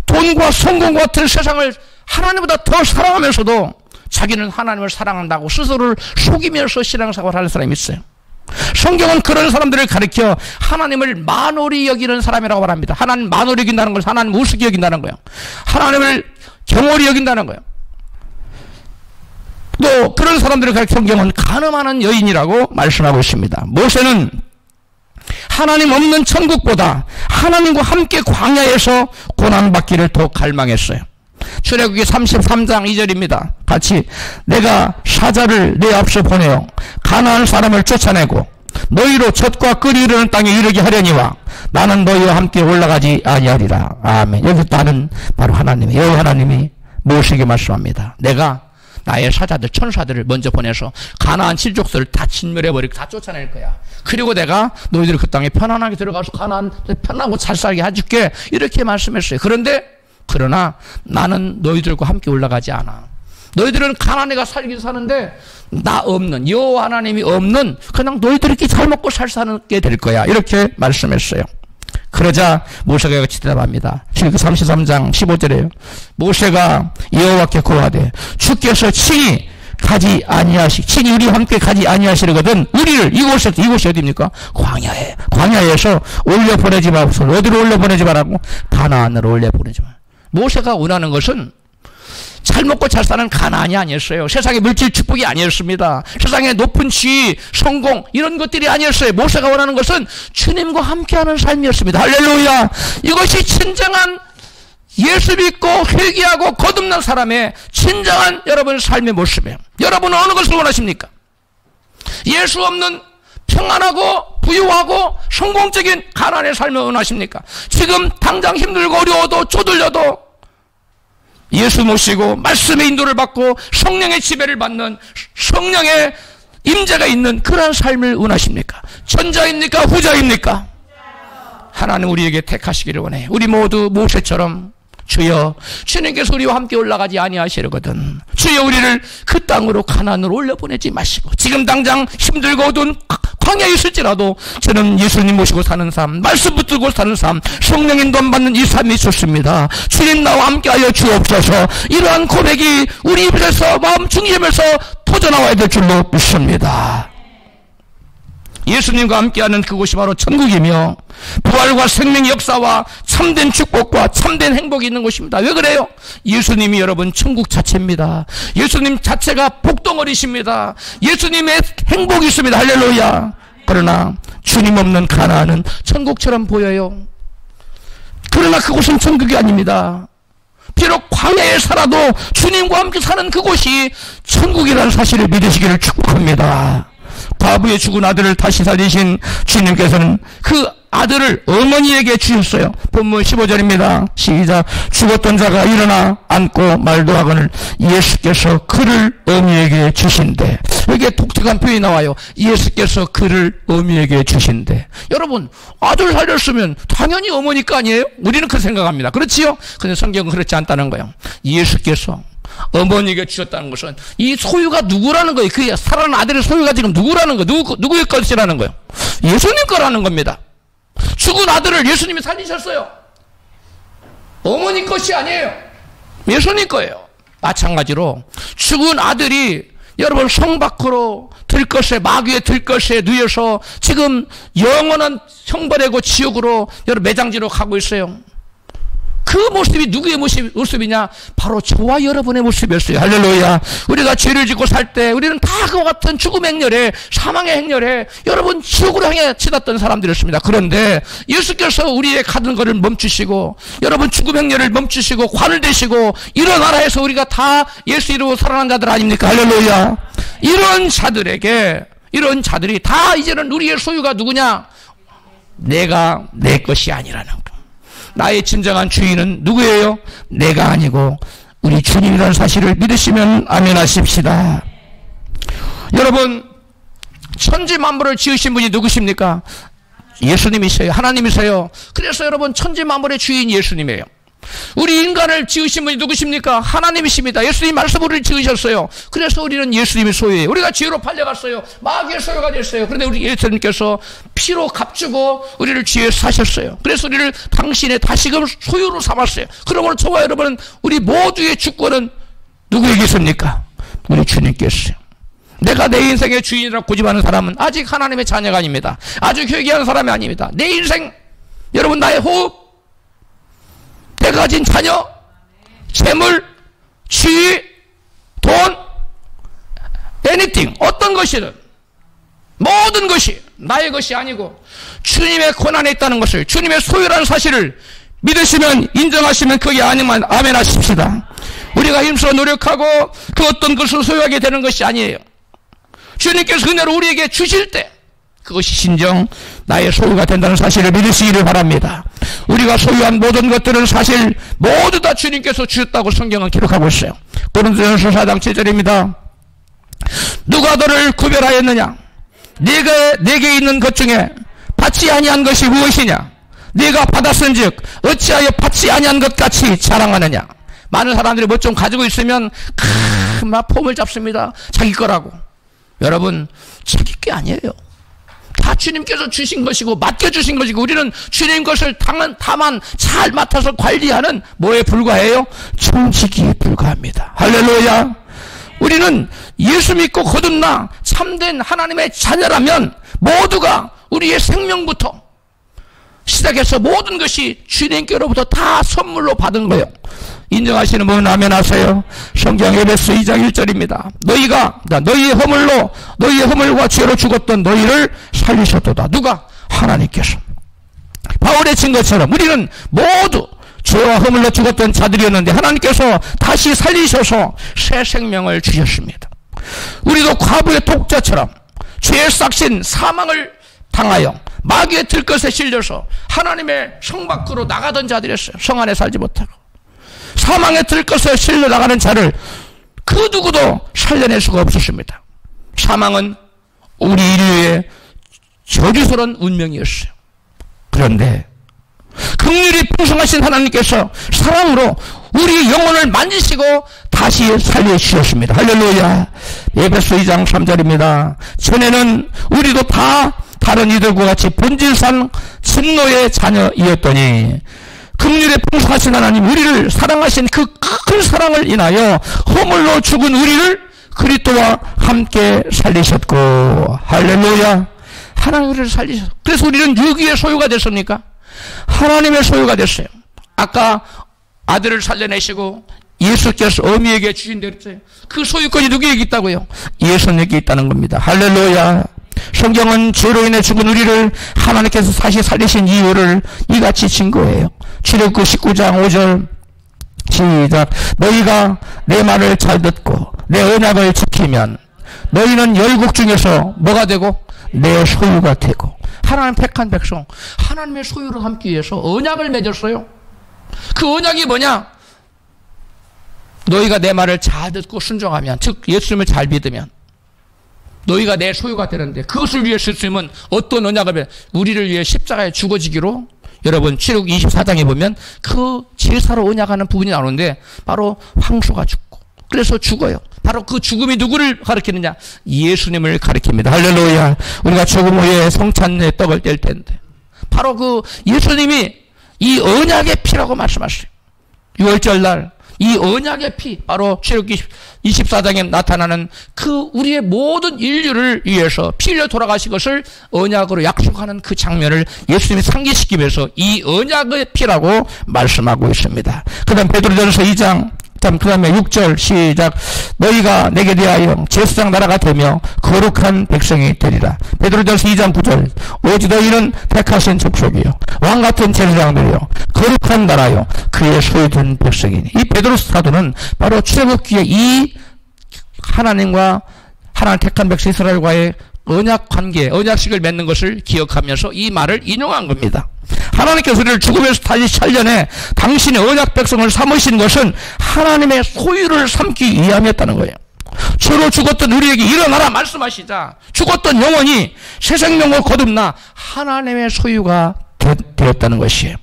돈과 성공 같은 세상을 하나님보다 더 사랑하면서도 자기는 하나님을 사랑한다고 스스로를 속이면서 신앙생활을 하는 사람이 있어요. 성경은 그런 사람들을 가리켜 하나님을 만홀히 여기는 사람이라고 말합니다. 하나님 만홀히 여긴다는 걸 하나님 우습게 여긴다는 거예요. 하나님을 경홀히 여긴다는 거예요. 또 그런 사람들을 가리켜 성경은 간음하는 여인이라고 말씀하고 있습니다. 모세는 하나님 없는 천국보다 하나님과 함께 광야에서 고난받기를 더 갈망했어요. 출애굽기 33장 2절입니다. 같이 내가 사자를 내 앞서 보내어 가나안 사람을 쫓아내고 너희로 젖과 꿀이 흐르는 땅에 이르게 하려니와 나는 너희와 함께 올라가지 아니하리라. 아멘. 여기 나는 바로 하나님이 여호와 하나님이 모세에게 말씀합니다. 내가 나의 사자들 천사들을 먼저 보내서 가나안 칠족들을 다 진멸해버리고 다 쫓아낼 거야. 그리고 내가 너희들이 그 땅에 편안하게 들어가서 가나안 편하고 잘 살게 해줄게. 이렇게 말씀했어요. 그러나 나는 너희들과 함께 올라가지 않아. 너희들은 가나안에 가 살긴 사는데 나 없는 여호와 하나님이 없는 그냥 너희들끼리 잘 먹고 잘 사게 될 거야. 이렇게 말씀했어요. 그러자 모세가 같이 대답합니다. 33장 15절에요. 모세가 여호와께 고하되 주께서 친히 우리와 함께 가지 아니하시려거든 우리를 이곳이 어디입니까? 광야에서 올려보내지 마옵소서. 어디로 올려보내지 말라고? 가나안으로 올려보내지 마. 모세가 원하는 것은 잘 먹고 잘 사는 가나안이 아니었어요. 세상의 물질 축복이 아니었습니다. 세상의 높은 지위, 성공 이런 것들이 아니었어요. 모세가 원하는 것은 주님과 함께하는 삶이었습니다. 할렐루야. 이것이 진정한 예수 믿고 회개하고 거듭난 사람의 진정한 여러분 삶의 모습이에요. 여러분은 어느 것을 원하십니까? 예수 없는 평안하고 부유하고 성공적인 가나안의 삶을 원하십니까? 지금 당장 힘들고 어려워도 쪼들려도 예수 모시고 말씀의 인도를 받고 성령의 지배를 받는 성령의 임재가 있는 그러한 삶을 원하십니까? 전자입니까? 후자입니까? 하나님 우리에게 택하시기를 원해요. 우리 모두 모세처럼 주여 주님께서 우리와 함께 올라가지 아니하시려거든 주여 우리를 그 땅으로 가나안으로 올려보내지 마시고 지금 당장 힘들고 어두운 광야에 있을지라도 저는 예수님 모시고 사는 삶, 말씀 붙들고 사는 삶, 성령 인도 받는 이 삶이 좋습니다. 주님 나와 함께하여 주옵소서. 이러한 고백이 우리 입에서 마음 중심에서 터져나와야 될 줄로 믿습니다. 예수님과 함께하는 그곳이 바로 천국이며 부활과 생명의 역사와 참된 축복과 참된 행복이 있는 곳입니다. 왜 그래요? 예수님이 여러분 천국 자체입니다. 예수님 자체가 복덩어리십니다. 예수님의 행복이 있습니다. 할렐루야. 그러나 주님 없는 가나안은 천국처럼 보여요. 그러나 그곳은 천국이 아닙니다. 비록 광야에 살아도 주님과 함께 사는 그곳이 천국이라는 사실을 믿으시기를 축복합니다. 과부의 죽은 아들을 다시 살리신 주님께서는 그 아들을 어머니에게 주셨어요. 본문 15절입니다. 시작. 죽었던 자가 일어나 앉고 말도 하거늘 예수께서 그를 어미에게 주신대. 여기에 독특한 표현이 나와요. 예수께서 그를 어미에게 주신대. 여러분, 아들 살렸으면 당연히 어머니 거 아니에요? 우리는 그렇게 생각합니다. 그렇지요? 근데 성경은 그렇지 않다는 거예요. 예수께서 어머니에게 주셨다는 것은 이 소유가 누구라는 거예요? 그 살아난 아들의 소유가 지금 누구라는 거예요? 누구의 것이라는 거예요? 예수님 거라는 겁니다. 죽은 아들을 예수님이 살리셨어요. 어머니 것이 아니에요. 예수님 거예요. 마찬가지로 죽은 아들이 여러분 성 밖으로 들것에 마귀의 들것에 누여서 지금 영원한 형벌이고 지옥으로 여러분 매장지로 가고 있어요. 그 모습이 누구의 모습이냐? 바로 저와 여러분의 모습이었어요. 할렐루야. 우리가 죄를 짓고 살 때 우리는 다 그와 같은 죽음의 행렬에 사망의 행렬에 여러분 지옥으로 향해 치닫던 사람들이었습니다. 그런데 예수께서 우리의 가는 것을 멈추시고 여러분 죽음 행렬을 멈추시고 관을 대시고 일어나라 해서 우리가 다 예수 이름으로 살아난 자들 아닙니까? 할렐루야. 이런 자들이 다 이제는 우리의 소유가 누구냐? 내가 내 것이 아니라는 거. 나의 진정한 주인은 누구예요? 내가 아니고 우리 주님이라는 사실을 믿으시면 아멘 하십시다. 여러분, 천지 만물을 지으신 분이 누구십니까? 예수님이세요. 하나님이세요. 그래서 여러분 천지 만물의 주인 예수님이에요. 우리 인간을 지으신 분이 누구십니까? 하나님이십니다. 예수님 말씀으로 우리를 지으셨어요. 그래서 우리는 예수님의 소유예요. 우리가 죄로 팔려갔어요. 마귀의 소유가 됐어요. 그런데 우리 예수님께서 피로 값주고 우리를 죄에 사셨어요. 그래서 우리를 당신의 다시금 소유로 삼았어요. 그러므로 저와 여러분은 우리 모두의 주권은 누구에게 있습니까? 우리 주님께서요. 내가 내 인생의 주인이라고 고집하는 사람은 아직 하나님의 자녀가 아닙니다. 아주 회개하는 사람이 아닙니다. 내 인생, 여러분 나의 호흡, 내가 가진 자녀, 재물, 지위, 돈, anything, 어떤 것이든 모든 것이 나의 것이 아니고 주님의 권한에 있다는 것을, 주님의 소유라는 사실을 믿으시면, 인정하시면 그게 아니면 아멘 하십시다. 우리가 힘써 노력하고 그 어떤 것을 소유하게 되는 것이 아니에요. 주님께서 은혜로 우리에게 주실 때 그것이 진정 나의 소유가 된다는 사실을 믿으시기를 바랍니다. 우리가 소유한 모든 것들은 사실 모두 다 주님께서 주셨다고 성경은 기록하고 있어요. 고린도전서 4장 7절입니다. 누가 너를 구별하였느냐? 내게 있는 것 중에 받지 아니한 것이 무엇이냐? 네가 받았은즉 어찌하여 받지 아니한 것 같이 자랑하느냐? 많은 사람들이 뭐 좀 가지고 있으면 막 폼을 잡습니다. 자기 거라고. 여러분, 자기 게 아니에요. 다 주님께서 주신 것이고 맡겨주신 것이고 우리는 주님 것을 다만 잘 맡아서 관리하는 뭐에 불과해요? 청지기에 불과합니다. 할렐루야. 우리는 예수 믿고 거듭나 참된 하나님의 자녀라면 모두가 우리의 생명부터 시작해서 모든 것이 주님께로부터 다 선물로 받은 거예요. 인정하시는 분은 아멘 하세요. 성경 에베소 2장 1절입니다. 너희가 너희의 허물과 죄로 죽었던 너희를 살리셨도다. 누가? 하나님께서. 바울의 증거처럼 우리는 모두 죄와 허물로 죽었던 자들이었는데 하나님께서 다시 살리셔서 새 생명을 주셨습니다. 우리도 과부의 독자처럼 죄의 싹신 사망을 당하여 마귀의 들것에 실려서 하나님의 성 밖으로 나가던 자들이었어요. 성 안에 살지 못하고 사망의 들것에 실려 나가는 자를 그 누구도 살려낼 수가 없었습니다. 사망은 우리 인류의 저주스러운 운명이었어요. 그런데 긍휼이 풍성하신 하나님께서 사랑으로 우리 영혼을 만지시고 다시 살려주셨습니다. 할렐루야. 에베소 2장 3절입니다. 전에는 우리도 다 다른 이들과 같이 본질상 진노의 자녀이었더니 긍휼에 풍성하신 하나님, 우리를 사랑하신 그 큰 사랑을 인하여 허물로 죽은 우리를 그리스도와 함께 살리셨고, 할렐루야. 하나님 우리를 살리셔서. 그래서 우리는 누구의 소유가 됐습니까? 하나님의 소유가 됐어요. 아까 아들을 살려내시고 예수께서 어미에게 주신 대로 했어요. 그 소유권이 누구에게 있다고요? 예수님에게 있다는 겁니다. 할렐루야. 성경은 죄로 인해 죽은 우리를 하나님께서 다시 살리신 이유를 이같이 증거해요. 출애굽기 19장 5절 시작. 너희가 내 말을 잘 듣고 내 언약을 지키면 너희는 열국 중에서 뭐가 되고? 내 소유가 되고. 하나님 택한 백성, 하나님의 소유로 삼기 위해서 언약을 맺었어요. 그 언약이 뭐냐? 너희가 내 말을 잘 듣고 순종하면, 즉 예수님을 잘 믿으면 너희가 내 소유가 되는데, 그것을 위해 예수님은 어떤 언약을, 우리를 위해 십자가에 죽어지기로, 여러분 출애굽기 24장에 보면 그 제사로 언약하는 부분이 나오는데 바로 황소가 죽고, 그래서 죽어요. 바로 그 죽음이 누구를 가리키느냐? 예수님을 가리킵니다. 할렐루야. 우리가 죽음 후에 성찬에 떡을 뗄 텐데 바로 그 예수님이 이 언약의 피라고 말씀하셨어요. 6월절 날 이 언약의 피, 바로 출애굽기 24장에 나타나는 그 우리의 모든 인류를 위해서 피 흘려 돌아가신 것을 언약으로 약속하는 그 장면을 예수님이 상기시키면서 이 언약의 피라고 말씀하고 있습니다. 그 다음 베드로전서 2장 그 다음에 6절 시작. 너희가 내게 대하여 제사장 나라가 되며 거룩한 백성이 되리라. 베드로전서 2장 9절. 오직 너희는 택하신 족속이요 왕같은 제사장들이요 거룩한 나라요 그의 소유된 백성이니. 이 베드로 사도는 바로 출애굽기에 이 하나님과 하나님 택한 백성 이스라엘과의 언약 관계, 언약식을 맺는 것을 기억하면서 이 말을 인용한 겁니다. 하나님께서 우리를 죽음에서 다시 살려내 당신의 언약 백성을 삼으신 것은 하나님의 소유를 삼기 위함이었다는 거예요. 서로 죽었던 우리에게 일어나라 말씀하시자 죽었던 영혼이 새 생명을 거듭나 하나님의 소유가 되었다는 것이에요.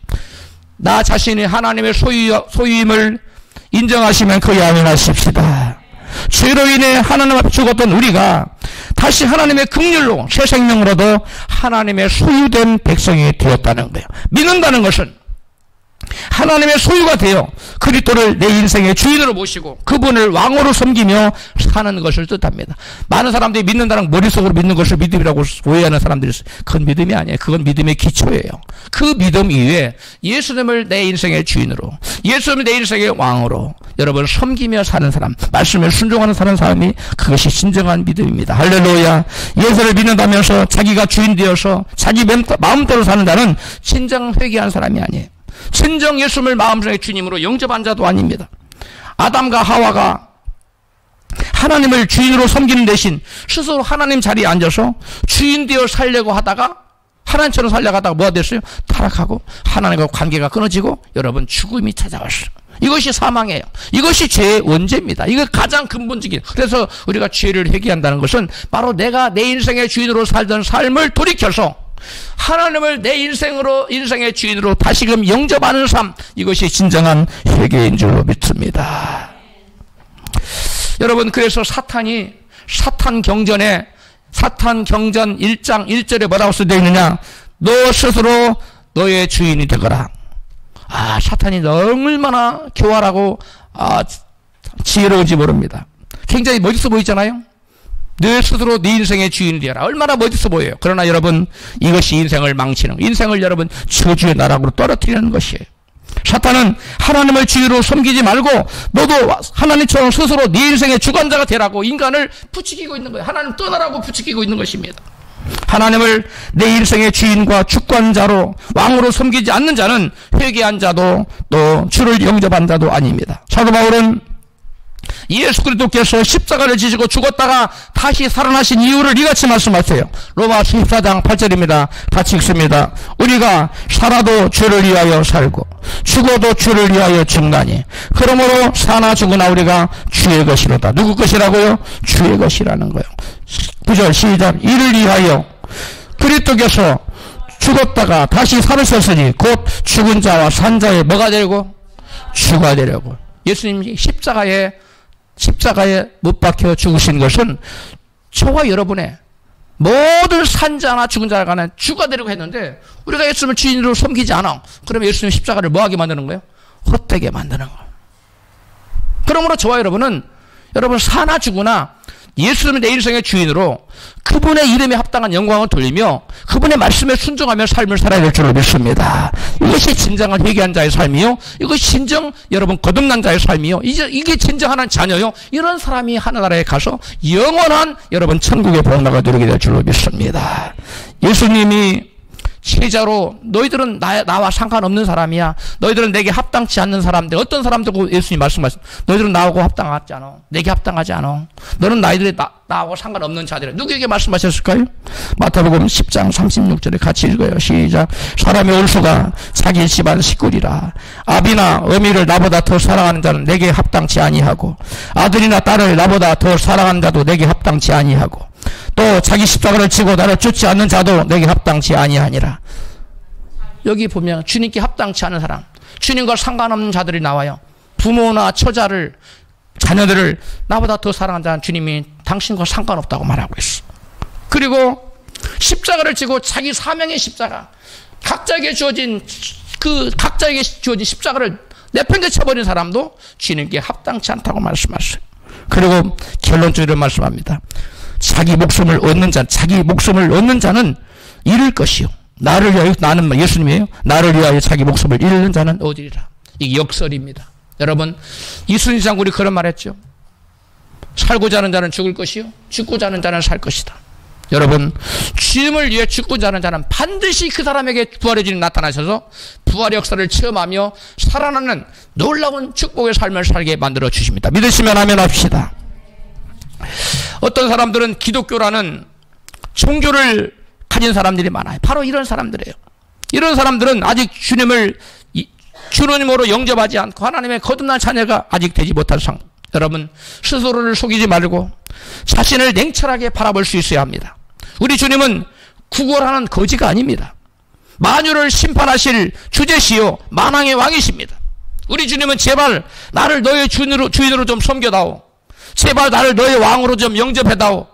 나 자신이 하나님의 소유임을 인정하시면 그에 아멘하십시다. 죄로 인해 하나님 앞에 죽었던 우리가 다시 하나님의 긍휼로 새 생명으로도 하나님의 소유된 백성이 되었다는 거예요. 믿는다는 것은 하나님의 소유가 되어 그리스도를 내 인생의 주인으로 모시고 그분을 왕으로 섬기며 사는 것을 뜻합니다. 많은 사람들이 믿는다는 머릿속으로 믿는 것을 믿음이라고 오해하는 사람들이 있어요. 그건 믿음이 아니에요. 그건 믿음의 기초예요. 그 믿음 이외에 예수님을 내 인생의 주인으로, 예수님을 내 인생의 왕으로 여러분 섬기며 사는 사람, 말씀에 순종하는 사람이 그것이 진정한 믿음입니다. 할렐루야. 예수를 믿는다면서 자기가 주인 되어서 자기 마음대로 사는 자는 진정 회개한 사람이 아니에요. 진정 예수님을 마음속의 주님으로 영접한 자도 아닙니다. 아담과 하와가 하나님을 주인으로 섬기는 대신 스스로 하나님 자리에 앉아서 주인 되어 살려고 하다가 하나님처럼 살려고 하다가 뭐가 됐어요? 타락하고 하나님과 관계가 끊어지고 여러분 죽음이 찾아왔어요. 이것이 사망이에요. 이것이 죄의 원죄입니다. 이거 가장 근본적인. 그래서 우리가 죄를 회개한다는 것은 바로 내가 내 인생의 주인으로 살던 삶을 돌이켜서 하나님을 내 인생의 주인으로 다시금 영접하는 삶, 이것이 진정한 회개인 줄로 믿습니다. 여러분, 그래서 사탄 경전 1장 1절에 뭐라고 써져 있느냐? 너 스스로 너의 주인이 되거라. 사탄이 얼마나 교활하고 지혜로운지 모릅니다. 굉장히 멋있어 보이잖아요. 너 스스로 네 인생의 주인이 되어라. 얼마나 멋있어 보여요. 그러나 여러분, 이것이 인생을 망치는, 인생을 여러분 저주의 나락으로 떨어뜨리는 것이에요. 사탄은 하나님을 주인으로 섬기지 말고 너도 하나님처럼 스스로 네 인생의 주관자가 되라고 인간을 부추기고 있는 거예요. 하나님 떠나라고 부추기고 있는 것입니다. 하나님을 내 인생의 주인과 주관자로 왕으로 섬기지 않는 자는 회개한 자도 또 주를 영접한 자도 아닙니다. 사도 바울은 예수 그리스도께서 십자가를 지시고 죽었다가 다시 살아나신 이유를 이같이 말씀하세요. 로마서 14장 8절입니다. 같이 읽습니다. 우리가 살아도 주를 위하여 살고 죽어도 주를 위하여 죽나니 그러므로 사나 죽으나 우리가 주의 것이로다. 누구 것이라고요? 주의 것이라는 거예요. 9절 시작. 이를 위하여 그리스도께서 죽었다가 다시 살으셨으니 곧 죽은 자와 산 자의 뭐가 되려고? 주가 되려고. 예수님이 십자가에 못 박혀 죽으신 것은 저와 여러분의 모든 산자나 죽은 자를 간에 주가 되려고 했는데 우리가 예수님을 주인으로 섬기지 않아. 그러면 예수님 십자가를 뭐하게 만드는 거예요? 헛되게 만드는 거예요. 그러므로 저와 여러분은 여러분 사나 죽으나 예수님을 내 인생의 주인으로 그분의 이름에 합당한 영광을 돌리며 그분의 말씀에 순종하며 삶을 살아야 될 줄로 믿습니다. 이것이 진정한 회개한 자의 삶이요, 이것이 진정 여러분 거듭난 자의 삶이요, 이게 진정한 자녀요, 이런 사람이 하늘나라에 가서 영원한 여러분 천국의 복락을 누리게 될 줄로 믿습니다. 예수님이 제자로 너희들은 나와 상관없는 사람이야, 너희들은 내게 합당치 않는 사람들, 어떤 사람들 예수님 말씀하신 너희들은 나하고 합당하지 않아, 내게 합당하지 않아, 너는 나하고 상관없는 자들이야. 누구에게 말씀하셨을까요? 마태복음 10장 36절에 같이 읽어요. 시작. 사람의 올수가 자기 집안 식구리라. 아비나 어미를 나보다 더 사랑하는 자는 내게 합당치 아니하고 아들이나 딸을 나보다 더 사랑하는 자도 내게 합당치 아니하고 또 자기 십자가를 지고 나를 쫓지 않는 자도 내게 합당치 아니하니라. 여기 보면 주님께 합당치 않은 사람, 주님과 상관없는 자들이 나와요. 부모나 처자를, 자녀들을 나보다 더 사랑하는 자는 주님이 당신과 상관없다고 말하고 있어. 그리고 십자가를 지고 자기 사명의 십자가, 각자에게 주어진 십자가를 내팽개쳐버린 사람도 주님께 합당치 않다고 말씀하셨어요. 그리고 결론적으로 말씀합니다. 자기 목숨을 얻는 자는 잃을 것이요, 나를 위하여, 나는 예수님이에요, 나를 위하여 자기 목숨을 잃는 자는 얻으리라. 이게 역설입니다. 여러분, 이순신 장군이 그런 말 했죠. 살고자 하는 자는 죽을 것이요, 죽고자 하는 자는 살 것이다. 여러분, 주님을 위해 죽고자 하는 자는 반드시 그 사람에게 부활의 주님이 나타나셔서 부활의 역사를 체험하며 살아나는 놀라운 축복의 삶을 살게 만들어 주십니다. 믿으시면 아멘 합시다. 어떤 사람들은 기독교라는 종교를 가진 사람들이 많아요. 바로 이런 사람들이에요. 이런 사람들은 아직 주님을 주님으로 영접하지 않고 하나님의 거듭난 자녀가 아직 되지 못한 상황. 여러분, 스스로를 속이지 말고 자신을 냉철하게 바라볼 수 있어야 합니다. 우리 주님은 구걸하는 거지가 아닙니다. 만유를 심판하실 주제시요 만왕의 왕이십니다. 우리 주님은 제발 나를 너의 주인으로 좀 섬겨다오, 제발 나를 너의 왕으로 좀 영접해다오,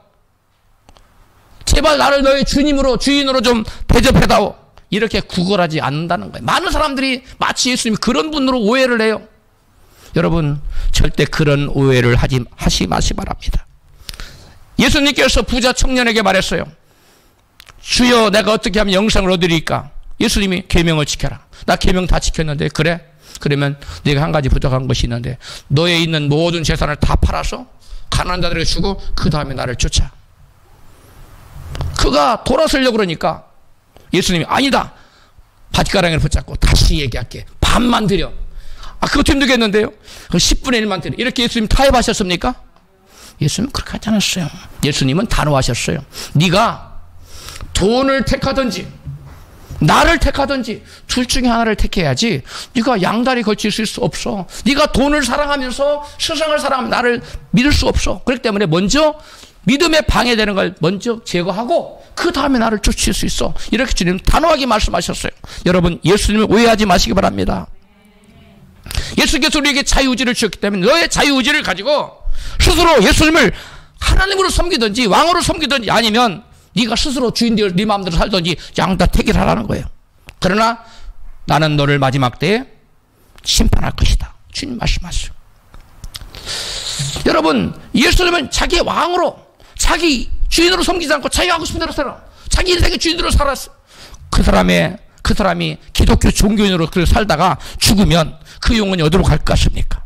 제발 나를 너의 주인으로 좀 대접해다오, 이렇게 구걸하지 않는다는 거예요. 많은 사람들이 마치 예수님이 그런 분으로 오해를 해요. 여러분, 절대 그런 오해를 하시 마시 바랍니다. 예수님께서 부자 청년에게 말했어요. 주여, 내가 어떻게 하면 영생을 얻으리까? 예수님이 계명을 지켜라. 나 계명 다 지켰는데. 그래? 그러면 네가 한 가지 부족한 것이 있는데 너에 있는 모든 재산을 다 팔아서 가난한 자들에게 주고 그 다음에 나를 쫓아. 그가 돌아서려고 그러니까 예수님이 아니다, 바지가랑이를 붙잡고 다시 얘기할게, 반만 드려. 그것도 힘들겠는데요? 10분의 1만 드려. 이렇게 예수님 타협하셨습니까? 예수님은 그렇게 하지 않았어요. 예수님은 단호하셨어요. 네가 돈을 택하든지 나를 택하든지 둘 중에 하나를 택해야지 네가 양다리 걸칠 수 없어. 네가 돈을 사랑하면서 세상을 사랑하면 나를 믿을 수 없어. 그렇기 때문에 먼저 믿음에 방해되는 걸 먼저 제거하고 그 다음에 나를 쫓을 수 있어. 이렇게 주님 단호하게 말씀하셨어요. 여러분, 예수님을 오해하지 마시기 바랍니다. 예수께서 우리에게 자유의지를 주셨기 때문에 너의 자유의지를 가지고 스스로 예수님을 하나님으로 섬기든지 왕으로 섬기든지 아니면 네가 스스로 주인되어 네 마음대로 살든지 양 다 택일하라는 거예요. 그러나 나는 너를 마지막 때에 심판할 것이다. 주님 말씀하시죠. 여러분, 예수님은 자기 왕으로, 자기 주인으로 섬기지 않고 자기가 하고 싶은 대로 살아. 자기 인생의 주인으로 살았어. 그 사람이 기독교 종교인으로 살다가 죽으면 그 영혼이 어디로 갈 것 같습니까?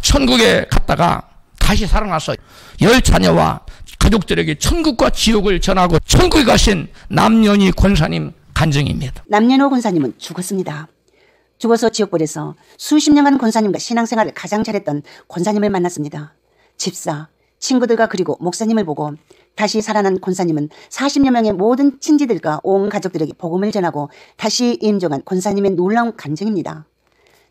천국에 갔다가 다시 살아나서 10자녀와 가족들에게 천국과 지옥을 전하고 천국에 가신 남연희 권사님 간증입니다. 남연호 권사님은 죽었습니다. 죽어서 지옥불에서 수십 년간 권사님과 신앙생활을 가장 잘했던 권사님을 만났습니다. 집사, 친구들과 그리고 목사님을 보고 다시 살아난 권사님은 40여 명의 모든 친지들과 온 가족들에게 복음을 전하고 다시 임종한 권사님의 놀라운 간증입니다.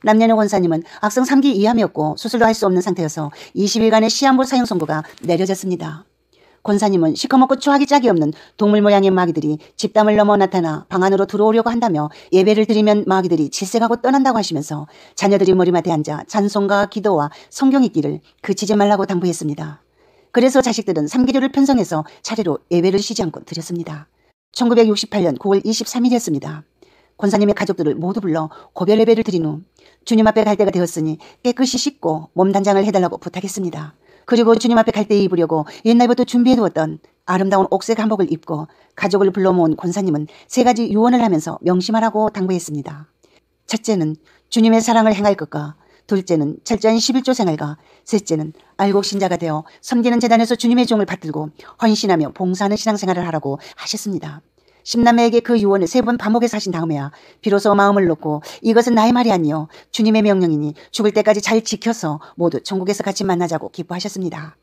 남연호 권사님은 악성 3기 이암이었고 수술도 할 수 없는 상태여서 20일간의 시한부 사형 선고가 내려졌습니다. 권사님은 시커멓고 추하기 짝이 없는 동물 모양의 마귀들이 집담을 넘어 나타나 방 안으로 들어오려고 한다며 예배를 드리면 마귀들이 질색하고 떠난다고 하시면서 자녀들이 머리맡에 앉아 찬송과 기도와 성경 읽기를 그치지 말라고 당부했습니다. 그래서 자식들은 3기료를 편성해서 차례로 예배를 쉬지 않고 드렸습니다. 1968년 9월 23일이었습니다. 권사님의 가족들을 모두 불러 고별 예배를 드린 후 주님 앞에 갈 때가 되었으니 깨끗이 씻고 몸 단장을 해달라고 부탁했습니다. 그리고 주님 앞에 갈 때 입으려고 옛날부터 준비해두었던 아름다운 옥색 한복을 입고 가족을 불러 모은 권사님은 3가지 유언을 하면서 명심하라고 당부했습니다. 첫째는 주님의 사랑을 행할 것과, 둘째는 철저한 11조 생활과, 셋째는 알곡 신자가 되어 섬기는 재단에서 주님의 종을 받들고 헌신하며 봉사하는 신앙생활을 하라고 하셨습니다. 10남매에게 그 유언을 3번 반복해서 하신 다음에야 비로소 마음을 놓고 이것은 나의 말이 아니요 주님의 명령이니 죽을 때까지 잘 지켜서 모두 천국에서 같이 만나자고 기뻐하셨습니다.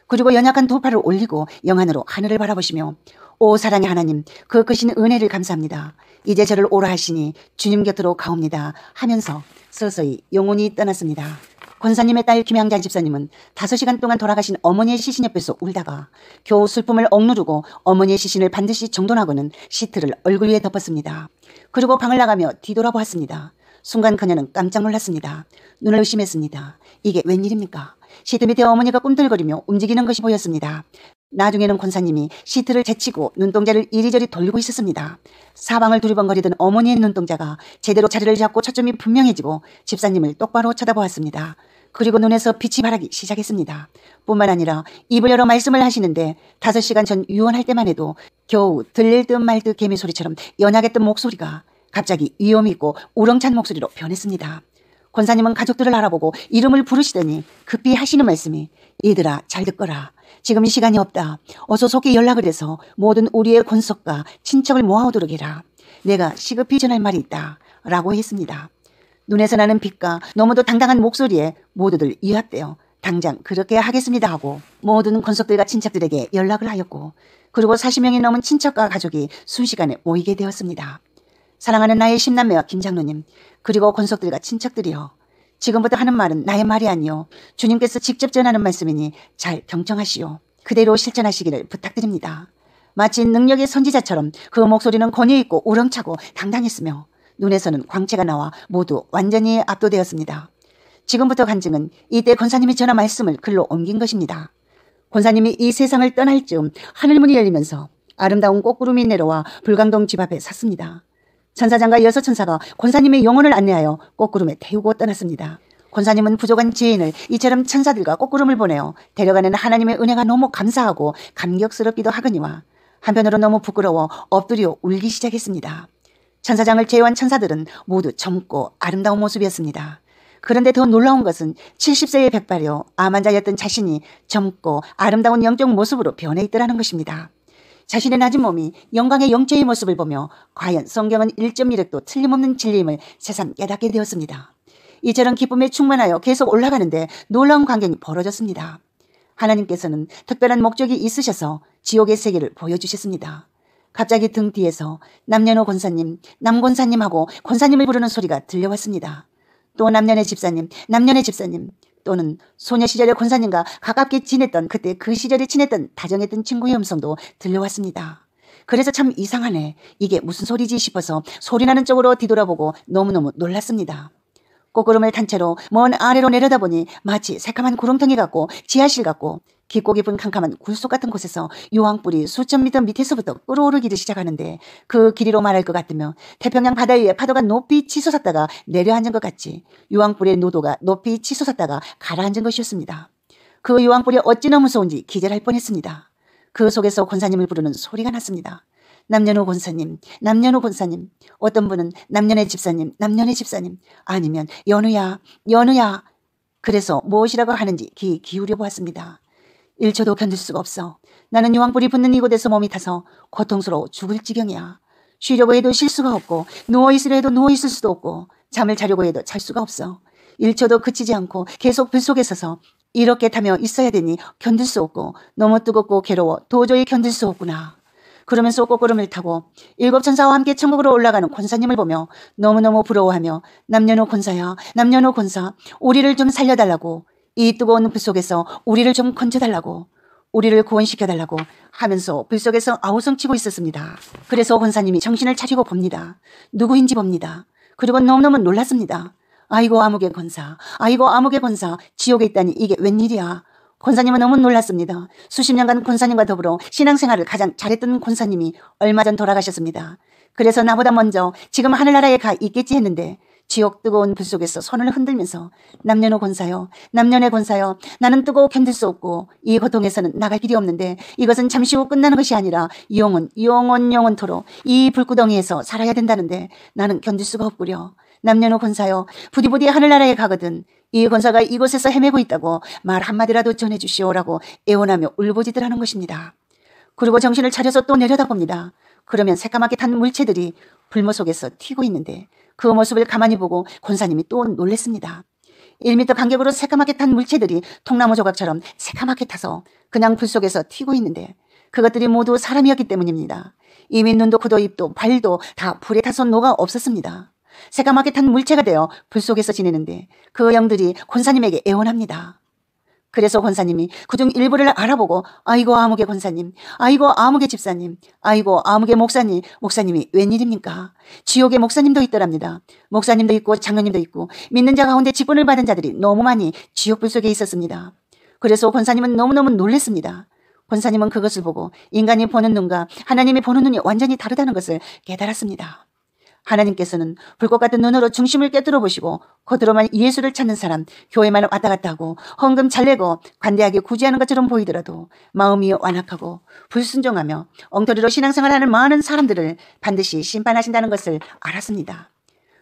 그리고 연약한 2 팔을 올리고 영안으로 하늘을 바라보시며 오 사랑의 하나님, 그 크신 은혜를 감사합니다. 이제 저를 오라 하시니 주님 곁으로 가옵니다 하면서 서서히 영혼이 떠났습니다. 권사님의 딸 김향자 집사님은 5시간 동안 돌아가신 어머니의 시신 옆에서 울다가 겨우 슬픔을 억누르고 어머니의 시신을 반드시 정돈하고는 시트를 얼굴 위에 덮었습니다. 그리고 방을 나가며 뒤돌아보았습니다. 순간 그녀는 깜짝 놀랐습니다. 눈을 의심했습니다. 이게 웬일입니까? 시트 밑에 어머니가 꿈틀거리며 움직이는 것이 보였습니다. 나중에는 권사님이 시트를 제치고 눈동자를 이리저리 돌리고 있었습니다. 사방을 두리번거리던 어머니의 눈동자가 제대로 자리를 잡고 초점이 분명해지고 집사님을 똑바로 쳐다보았습니다. 그리고 눈에서 빛이 바라기 시작했습니다. 뿐만 아니라 입을 열어 말씀을 하시는데 5시간 전 유언할 때만 해도 겨우 들릴 듯 말 듯 개미 소리처럼 연약했던 목소리가 갑자기 위험 있고 우렁찬 목소리로 변했습니다. 권사님은 가족들을 알아보고 이름을 부르시더니 급히 하시는 말씀이 얘들아 잘 듣거라. 지금 시간이 없다. 어서 속히 연락을 해서 모든 우리의 권속과 친척을 모아오도록 해라. 내가 시급히 전할 말이 있다. 라고 했습니다. 눈에서 나는 빛과 너무도 당당한 목소리에 모두들 이합되어 당장 그렇게 하겠습니다 하고 모든 권속들과 친척들에게 연락을 하였고 그리고 40명이 넘은 친척과 가족이 순식간에 모이게 되었습니다. 사랑하는 나의 10남매와 김장로님 그리고 권속들과 친척들이여 지금부터 하는 말은 나의 말이 아니요 주님께서 직접 전하는 말씀이니 잘 경청하시오. 그대로 실천하시기를 부탁드립니다. 마치 능력의 선지자처럼 그 목소리는 권위 있고 우렁차고 당당했으며 눈에서는 광채가 나와 모두 완전히 압도되었습니다. 지금부터 간증은 이때 권사님이 전한 말씀을 글로 옮긴 것입니다. 권사님이 이 세상을 떠날 즈음 하늘문이 열리면서 아름다운 꽃구름이 내려와 불광동 집 앞에 섰습니다. 천사장과 6천사가 권사님의 영혼을 안내하여 꽃구름에 태우고 떠났습니다. 권사님은 부족한 지인을 이처럼 천사들과 꽃구름을 보내어 데려가는 하나님의 은혜가 너무 감사하고 감격스럽기도 하거니와 한편으로 너무 부끄러워 엎드려 울기 시작했습니다. 천사장을 제외한 천사들은 모두 젊고 아름다운 모습이었습니다. 그런데 더 놀라운 것은 70세의 백발이요 암환자였던 자신이 젊고 아름다운 영적 모습으로 변해 있더라는 것입니다. 자신의 낮은 몸이 영광의 영체의 모습을 보며 과연 성경은 1.1획도 틀림없는 진리임을 새삼 깨닫게 되었습니다. 이처럼 기쁨에 충만하여 계속 올라가는데 놀라운 광경이 벌어졌습니다. 하나님께서는 특별한 목적이 있으셔서 지옥의 세계를 보여주셨습니다. 갑자기 등 뒤에서 남년호 권사님, 남권사님하고 권사님을 부르는 소리가 들려왔습니다. 또 남년의 집사님, 남년의 집사님 또는 소녀 시절의 권사님과 가깝게 지냈던 그때 그 시절에 친했던 다정했던 친구의 음성도 들려왔습니다. 그래서 참 이상하네. 이게 무슨 소리지 싶어서 소리나는 쪽으로 뒤돌아보고 너무너무 놀랐습니다. 꽃구름을 탄 채로 먼 아래로 내려다보니 마치 새카만 구름텅이 같고 지하실 같고 깊고 깊은 캄캄한 굴속 같은 곳에서 유황불이 수천 미터 밑에서부터 끓어오르기를 시작하는데 그 길이로 말할 것 같으며 태평양 바다 위에 파도가 높이 치솟았다가 내려앉은 것 같이 유황불의 노도가 높이 치솟았다가 가라앉은 것이었습니다. 그 유황불이 어찌나 무서운지 기절할 뻔했습니다. 그 속에서 권사님을 부르는 소리가 났습니다. 남년호 권사님, 남년호 권사님, 어떤 분은 남년의 집사님, 남년의 집사님, 아니면 연우야, 연우야. 그래서 무엇이라고 하는지 귀 기울여 보았습니다. 1초도 견딜 수가 없어. 나는 유황불이 붙는 이곳에서 몸이 타서 고통스러워 죽을 지경이야. 쉬려고 해도 쉴 수가 없고 누워있으려 해도 누워있을 수도 없고 잠을 자려고 해도 잘 수가 없어. 1초도 그치지 않고 계속 불 속에 서서 이렇게 타며 있어야 되니 견딜 수 없고 너무 뜨겁고 괴로워 도저히 견딜 수 없구나. 그러면서 꽃구름을 타고 7천사와 함께 천국으로 올라가는 권사님을 보며 너무너무 부러워하며 남년호 권사야, 남년호 권사, 우리를 좀 살려달라고, 이 뜨거운 불 속에서 우리를 좀 건져달라고, 우리를 구원시켜달라고 하면서 불 속에서 아우성치고 있었습니다. 그래서 권사님이 정신을 차리고 봅니다. 누구인지 봅니다. 그리고 너무너무 놀랐습니다. 아이고 아무개 권사, 아이고 아무개 권사, 지옥에 있다니 이게 웬일이야. 권사님은 너무 놀랐습니다. 수십 년간 권사님과 더불어 신앙생활을 가장 잘했던 권사님이 얼마 전 돌아가셨습니다. 그래서 나보다 먼저 지금 하늘나라에 가 있겠지 했는데 지옥 뜨거운 불 속에서 손을 흔들면서 남녀노 권사여, 남녀네 권사여, 나는 뜨거워 견딜 수 없고 이 고통에서는 나갈 길이 없는데 이것은 잠시 후 끝나는 것이 아니라 영원토록 이 불구덩이에서 살아야 된다는데 나는 견딜 수가 없구려. 남녀노 권사여, 부디부디 하늘나라에 가거든 이 권사가 이곳에서 헤매고 있다고 말 한마디라도 전해주시오라고 애원하며 울부짖을 하는 것입니다. 그리고 정신을 차려서 또 내려다봅니다. 그러면 새까맣게 탄 물체들이 불모 속에서 튀고 있는데 그 모습을 가만히 보고 권사님이 또 놀랬습니다. 1m 간격으로 새까맣게 탄 물체들이 통나무 조각처럼 새까맣게 타서 그냥 불 속에서 튀고 있는데 그것들이 모두 사람이었기 때문입니다. 이미 눈도 코도 입도 발도 다 불에 타서 녹아 없었습니다. 새까맣게 탄 물체가 되어 불 속에서 지내는데 그 영들이 권사님에게 애원합니다. 그래서 권사님이 그중 일부를 알아보고 아이고 아무개 권사님, 아이고 아무개 집사님, 아이고 아무개 목사님이 웬일입니까? 지옥에 목사님도 있더랍니다. 목사님도 있고 장로님도 있고 믿는 자 가운데 직분을 받은 자들이 너무 많이 지옥불 속에 있었습니다. 그래서 권사님은 너무너무 놀랐습니다. 권사님은 그것을 보고 인간이 보는 눈과 하나님이 보는 눈이 완전히 다르다는 것을 깨달았습니다. 하나님께서는 불꽃 같은 눈으로 중심을 꿰뚫어 보시고 겉으로만 예수를 찾는 사람, 교회만 왔다 갔다 하고 헌금 잘 내고 관대하게 구제하는 것처럼 보이더라도 마음이 완악하고 불순종하며 엉터리로 신앙생활하는 많은 사람들을 반드시 심판하신다는 것을 알았습니다.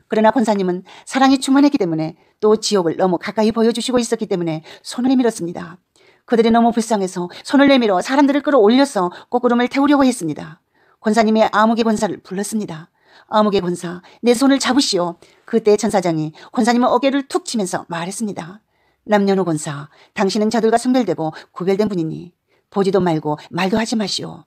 그러나 권사님은 사랑이 충만했기 때문에 또 지옥을 너무 가까이 보여주시고 있었기 때문에 손을 내밀었습니다. 그들이 너무 불쌍해서 손을 내밀어 사람들을 끌어올려서 꽃구름을 태우려고 했습니다. 권사님이 아무개 권사를 불렀습니다. 아무개 권사, 내 손을 잡으시오. 그때 천사장이 권사님의 어깨를 툭 치면서 말했습니다. 남녀노 권사, 당신은 저들과 성별되고 구별된 분이니 보지도 말고 말도 하지 마시오.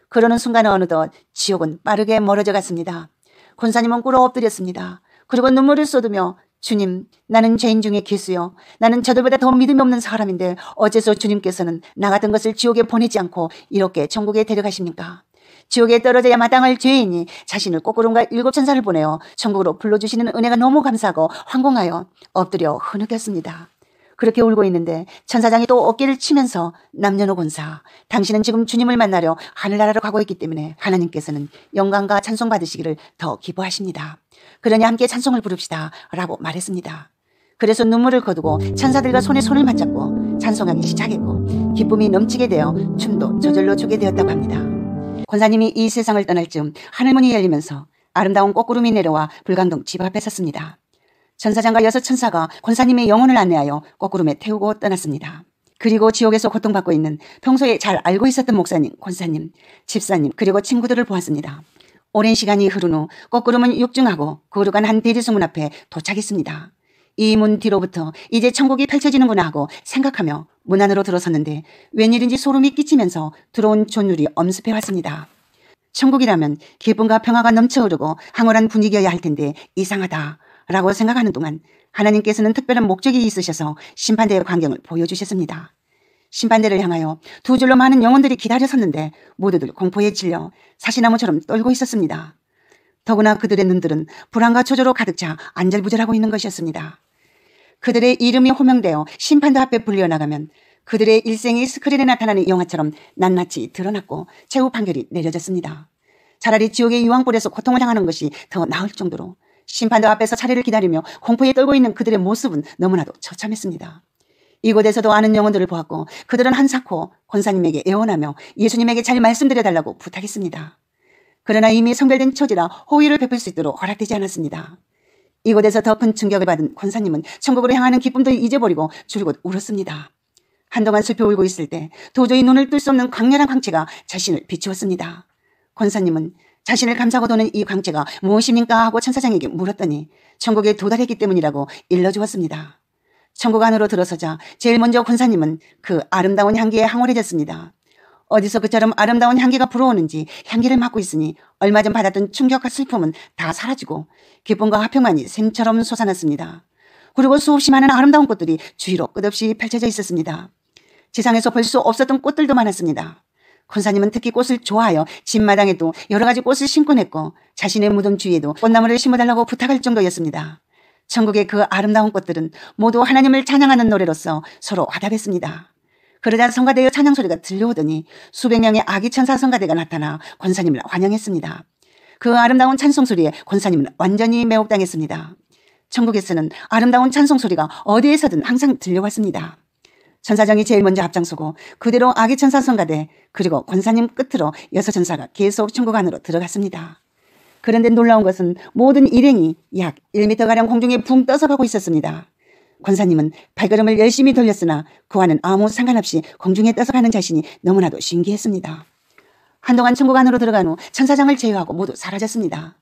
그러는 순간 어느덧 지옥은 빠르게 멀어져 갔습니다. 권사님은 꿇어 엎드렸습니다. 그리고 눈물을 쏟으며 주님, 나는 죄인 중에 괴수요. 나는 저들보다 더 믿음이 없는 사람인데 어째서 주님께서는 나 같은 것을 지옥에 보내지 않고 이렇게 천국에 데려가십니까? 지옥에 떨어져야 마땅할 죄인이 자신을 꽃구름과 7천사를 보내어 천국으로 불러주시는 은혜가 너무 감사하고 황공하여 엎드려 흐느꼈습니다. 그렇게 울고 있는데 천사장이 또 어깨를 치면서 남녀노 권사, 당신은 지금 주님을 만나려 하늘나라로 가고 있기 때문에 하나님께서는 영광과 찬송 받으시기를 더 기뻐하십니다. 그러니 함께 찬송을 부릅시다 라고 말했습니다. 그래서 눈물을 거두고 천사들과 손에 손을 맞잡고 찬송하기 시작했고 기쁨이 넘치게 되어 춤도 저절로 추게 되었다고 합니다. 권사님이 이 세상을 떠날 즈음 하늘문이 열리면서 아름다운 꽃구름이 내려와 불광동 집 앞에 섰습니다. 천사장과 6천사가 권사님의 영혼을 안내하여 꽃구름에 태우고 떠났습니다. 그리고 지옥에서 고통받고 있는 평소에 잘 알고 있었던 목사님, 권사님, 집사님 그리고 친구들을 보았습니다. 오랜 시간이 흐른 후 꽃구름은 육중하고 거룩한 한 대리수문 앞에 도착했습니다. 이 문 뒤로부터 이제 천국이 펼쳐지는구나 하고 생각하며 문 안으로 들어섰는데 웬일인지 소름이 끼치면서 들어온 존율이 엄습해왔습니다. 천국이라면 기쁨과 평화가 넘쳐흐르고 황홀한 분위기여야 할 텐데 이상하다라고 생각하는 동안 하나님께서는 특별한 목적이 있으셔서 심판대의 광경을 보여주셨습니다. 심판대를 향하여 두 줄로 많은 영혼들이 기다려 섰는데 모두들 공포에 질려 사시나무처럼 떨고 있었습니다. 더구나 그들의 눈들은 불안과 초조로 가득 차 안절부절하고 있는 것이었습니다. 그들의 이름이 호명되어 심판대 앞에 불려나가면 그들의 일생이 스크린에 나타나는 영화처럼 낱낱이 드러났고 최후 판결이 내려졌습니다. 차라리 지옥의 유황불에서 고통을 당하는 것이 더 나을 정도로 심판대 앞에서 차례를 기다리며 공포에 떨고 있는 그들의 모습은 너무나도 처참했습니다. 이곳에서도 아는 영혼들을 보았고 그들은 한사코 권사님에게 애원하며 예수님에게 잘 말씀드려달라고 부탁했습니다. 그러나 이미 성별된 처지라 호의를 베풀 수 있도록 허락되지 않았습니다. 이곳에서 더 큰 충격을 받은 권사님은 천국으로 향하는 기쁨도 잊어버리고 줄곧 울었습니다. 한동안 슬피 울고 있을 때 도저히 눈을 뜰 수 없는 강렬한 광채가 자신을 비추었습니다. 권사님은 자신을 감싸고 도는 이 광채가 무엇입니까 하고 천사장에게 물었더니 천국에 도달했기 때문이라고 일러주었습니다. 천국 안으로 들어서자 제일 먼저 권사님은 그 아름다운 향기에 황홀해졌습니다. 어디서 그처럼 아름다운 향기가 불어오는지 향기를 맡고 있으니 얼마 전 받았던 충격과 슬픔은 다 사라지고 기쁨과 화평만이 샘처럼 솟아났습니다. 그리고 수없이 많은 아름다운 꽃들이 주위로 끝없이 펼쳐져 있었습니다. 지상에서 볼 수 없었던 꽃들도 많았습니다. 권사님은 특히 꽃을 좋아하여 집 마당에도 여러 가지 꽃을 심곤 했고 자신의 무덤 주위에도 꽃나무를 심어달라고 부탁할 정도였습니다. 천국의 그 아름다운 꽃들은 모두 하나님을 찬양하는 노래로서 서로 화답했습니다. 그러자 성가대의 찬양 소리가 들려오더니 수백 명의 아기 천사 성가대가 나타나 권사님을 환영했습니다. 그 아름다운 찬송 소리에 권사님은 완전히 매혹당했습니다. 천국에서는 아름다운 찬송 소리가 어디에서든 항상 들려왔습니다. 천사장이 제일 먼저 앞장서고 그대로 아기 천사 성가대 그리고 권사님 끝으로 여섯 천사가 계속 천국 안으로 들어갔습니다. 그런데 놀라운 것은 모든 일행이 약 1m가량 공중에 붕 떠서 가고 있었습니다. 권사님은 발걸음을 열심히 돌렸으나 그와는 아무 상관없이 공중에 떠서 가는 자신이 너무나도 신기했습니다. 한동안 천국 안으로 들어간 후 천사장을 제외하고 모두 사라졌습니다.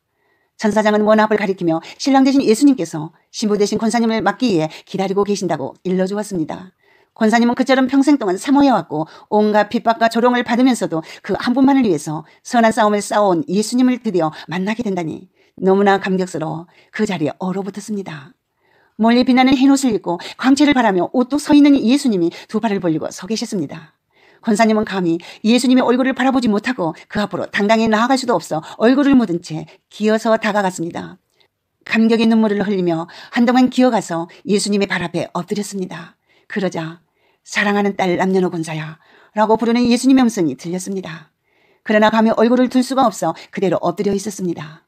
천사장은 먼 앞을 가리키며 신랑 되신 예수님께서 신부 되신 권사님을 맞기 위해 기다리고 계신다고 일러주었습니다. 권사님은 그처럼 평생 동안 사모해왔고 온갖 핍박과 조롱을 받으면서도 그 한 분만을 위해서 선한 싸움을 싸워온 예수님을 드디어 만나게 된다니 너무나 감격스러워 그 자리에 얼어붙었습니다. 멀리 빛나는 흰 옷을 입고 광채를 바라며 우뚝 서 있는 예수님이 두 발을 벌리고 서 계셨습니다. 권사님은 감히 예수님의 얼굴을 바라보지 못하고 그 앞으로 당당히 나아갈 수도 없어 얼굴을 묻은 채 기어서 다가갔습니다. 감격의 눈물을 흘리며 한동안 기어가서 예수님의 발 앞에 엎드렸습니다. 그러자 사랑하는 딸 남녀노 권사야 라고 부르는 예수님의 음성이 들렸습니다. 그러나 감히 얼굴을 들 수가 없어 그대로 엎드려 있었습니다.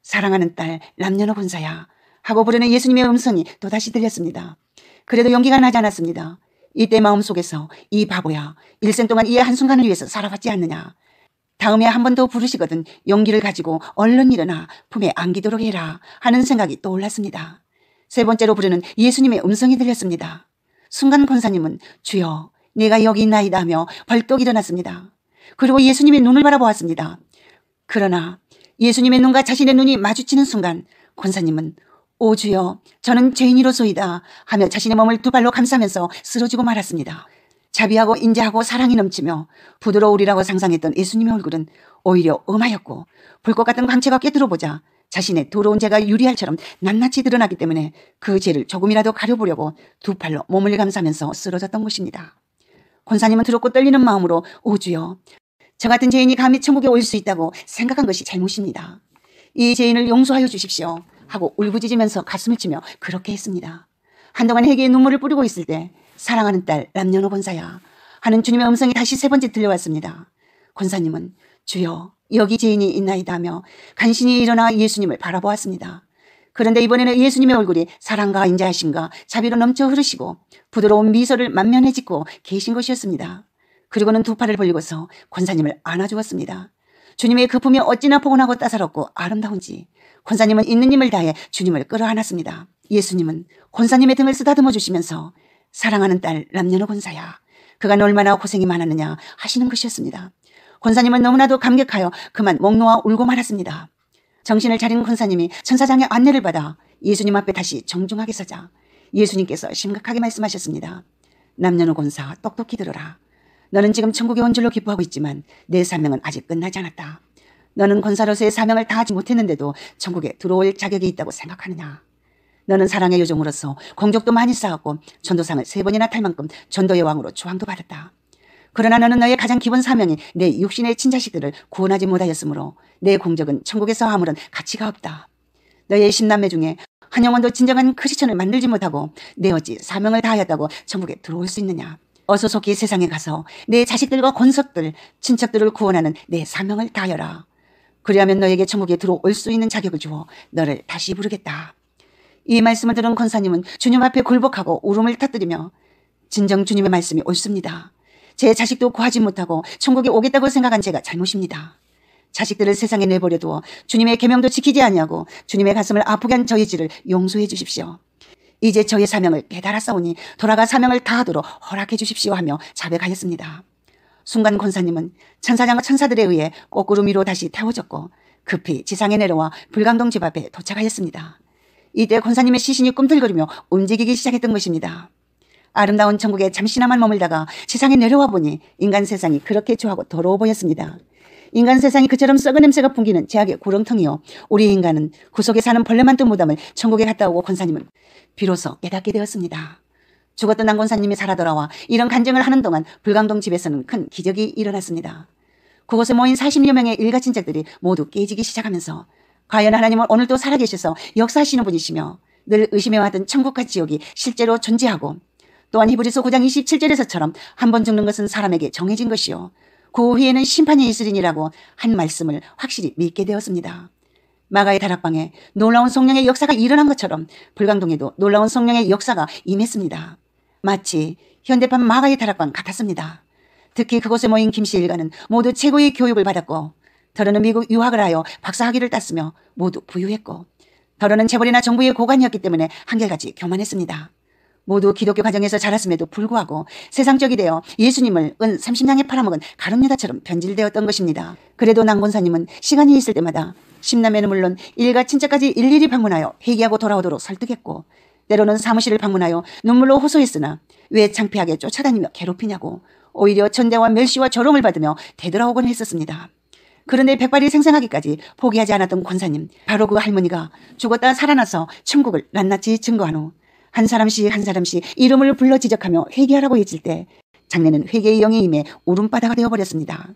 사랑하는 딸 남녀노 권사야 하고 부르는 예수님의 음성이 또다시 들렸습니다. 그래도 용기가 나지 않았습니다. 이때 마음속에서 이 바보야 일생 동안 이 한순간을 위해서 살아왔지 않느냐. 다음에 한 번 더 부르시거든 용기를 가지고 얼른 일어나 품에 안기도록 해라 하는 생각이 떠올랐습니다. 세 번째로 부르는 예수님의 음성이 들렸습니다. 순간 권사님은 주여 내가 여기 있나이다 하며 벌떡 일어났습니다. 그리고 예수님의 눈을 바라보았습니다. 그러나 예수님의 눈과 자신의 눈이 마주치는 순간 권사님은 오 주여 저는 죄인이로소이다 하며 자신의 몸을 두 발로 감싸면서 쓰러지고 말았습니다. 자비하고 인자하고 사랑이 넘치며 부드러우리라고 상상했던 예수님의 얼굴은 오히려 엄하였고 불꽃 같은 광채가 꿰뚫어보자 자신의 더러운 죄가 유리알처럼 낱낱이 드러나기 때문에 그 죄를 조금이라도 가려보려고 두 팔로 몸을 감싸면서 쓰러졌던 것입니다. 권사님은 두렵고 떨리는 마음으로 오 주여 저 같은 죄인이 감히 천국에 올 수 있다고 생각한 것이 잘못입니다. 이 죄인을 용서하여 주십시오 하고 울부짖으면서 가슴을 치며 그렇게 했습니다. 한동안 회개의 눈물을 뿌리고 있을 때 사랑하는 딸 남녀노 권사야 하는 주님의 음성이 다시 세 번째 들려왔습니다. 권사님은 주여 여기 죄인이 있나이다 하며 간신히 일어나 예수님을 바라보았습니다. 그런데 이번에는 예수님의 얼굴이 사랑과 인자하심과 자비로 넘쳐 흐르시고 부드러운 미소를 만면에 짓고 계신 것이었습니다. 그리고는 두 팔을 벌리고서 권사님을 안아주었습니다. 주님의 그 품이 어찌나 포근하고 따사롭고 아름다운지 권사님은 있는 힘을 다해 주님을 끌어안았습니다. 예수님은 권사님의 등을 쓰다듬어 주시면서 사랑하는 딸 남녀노 권사야 그가 얼마나 고생이 많았느냐 하시는 것이었습니다. 권사님은 너무나도 감격하여 그만 목 놓아 울고 말았습니다. 정신을 차린 권사님이 천사장의 안내를 받아 예수님 앞에 다시 정중하게 서자 예수님께서 심각하게 말씀하셨습니다. 남녀노 권사 똑똑히 들어라. 너는 지금 천국에 온 줄로 기뻐하고 있지만 내 사명은 아직 끝나지 않았다. 너는 권사로서의 사명을 다하지 못했는데도 천국에 들어올 자격이 있다고 생각하느냐. 너는 사랑의 요정으로서 공적도 많이 쌓았고 전도상을 3번이나 탈 만큼 전도의 왕으로 초항도 받았다. 그러나 너는 너의 가장 기본 사명이 내 육신의 친자식들을 구원하지 못하였으므로 내 공적은 천국에서 아무런 가치가 없다. 너의 10남매 중에 한 영혼도 진정한 크리스천을 만들지 못하고 내 어찌 사명을 다하였다고 천국에 들어올 수 있느냐. 어서 속히 세상에 가서 내 자식들과 권속들, 친척들을 구원하는 내 사명을 다하여라. 그리하면 너에게 천국에 들어올 수 있는 자격을 주어 너를 다시 부르겠다. 이 말씀을 들은 권사님은 주님 앞에 굴복하고 울음을 터뜨리며 진정 주님의 말씀이 옳습니다. 제 자식도 구하지 못하고 천국에 오겠다고 생각한 제가 잘못입니다. 자식들을 세상에 내버려두어 주님의 계명도 지키지 아니하고 주님의 가슴을 아프게 한 저의 죄를 용서해 주십시오. 이제 저의 사명을 깨달았사오니 돌아가 사명을 다하도록 허락해 주십시오 하며 자백하였습니다. 순간 권사님은 천사장과 천사들에 의해 거꾸로 위로 다시 태워졌고 급히 지상에 내려와 불광동 집 앞에 도착하였습니다. 이때 권사님의 시신이 꿈틀거리며 움직이기 시작했던 것입니다. 아름다운 천국에 잠시나마 머물다가 지상에 내려와 보니 인간 세상이 그렇게 초하고 더러워 보였습니다. 인간 세상이 그처럼 썩은 냄새가 풍기는 제약의 구렁텅이요. 우리 인간은 구속에 사는 벌레만 또 무덤을 천국에 갔다 오고 권사님은 비로소 깨닫게 되었습니다. 죽었던 남권사님이 살아 돌아와 이런 간증을 하는 동안 불광동 집에서는 큰 기적이 일어났습니다. 그곳에 모인 40여 명의 일가 친척들이 모두 깨지기 시작하면서 과연 하나님은 오늘도 살아계셔서 역사하시는 분이시며 늘 의심해왔던 천국과 지옥이 실제로 존재하고 또한 히브리서 9장 27절에서처럼 한 번 죽는 것은 사람에게 정해진 것이요 그 후에는 심판이 있으리니라고 한 말씀을 확실히 믿게 되었습니다. 마가의 다락방에 놀라운 성령의 역사가 일어난 것처럼 불광동에도 놀라운 성령의 역사가 임했습니다. 마치 현대판 마가의 다락방 같았습니다. 특히 그곳에 모인 김씨 일가는 모두 최고의 교육을 받았고 더러는 미국 유학을 하여 박사학위를 땄으며 모두 부유했고 더러는 재벌이나 정부의 고관이었기 때문에 한결같이 교만했습니다. 모두 기독교 가정에서 자랐음에도 불구하고 세상적이 되어 예수님을 은 30냥에 팔아먹은 가룟유다처럼 변질되었던 것입니다. 그래도 난 권사님은 시간이 있을 때마다 십남매는 물론 일가 친척까지 일일이 방문하여 회개하고 돌아오도록 설득했고 때로는 사무실을 방문하여 눈물로 호소했으나 왜 창피하게 쫓아다니며 괴롭히냐고 오히려 천대와 멸시와 조롱을 받으며 되돌아오곤 했었습니다. 그런데 백발이 생생하기까지 포기하지 않았던 권사님, 바로 그 할머니가 죽었다 살아나서 천국을 낱낱이 증거한 후 한 사람씩 한 사람씩 이름을 불러 지적하며 회개하라고 외칠 때 장례는 회개의 영에 임해 울음바다가 되어버렸습니다.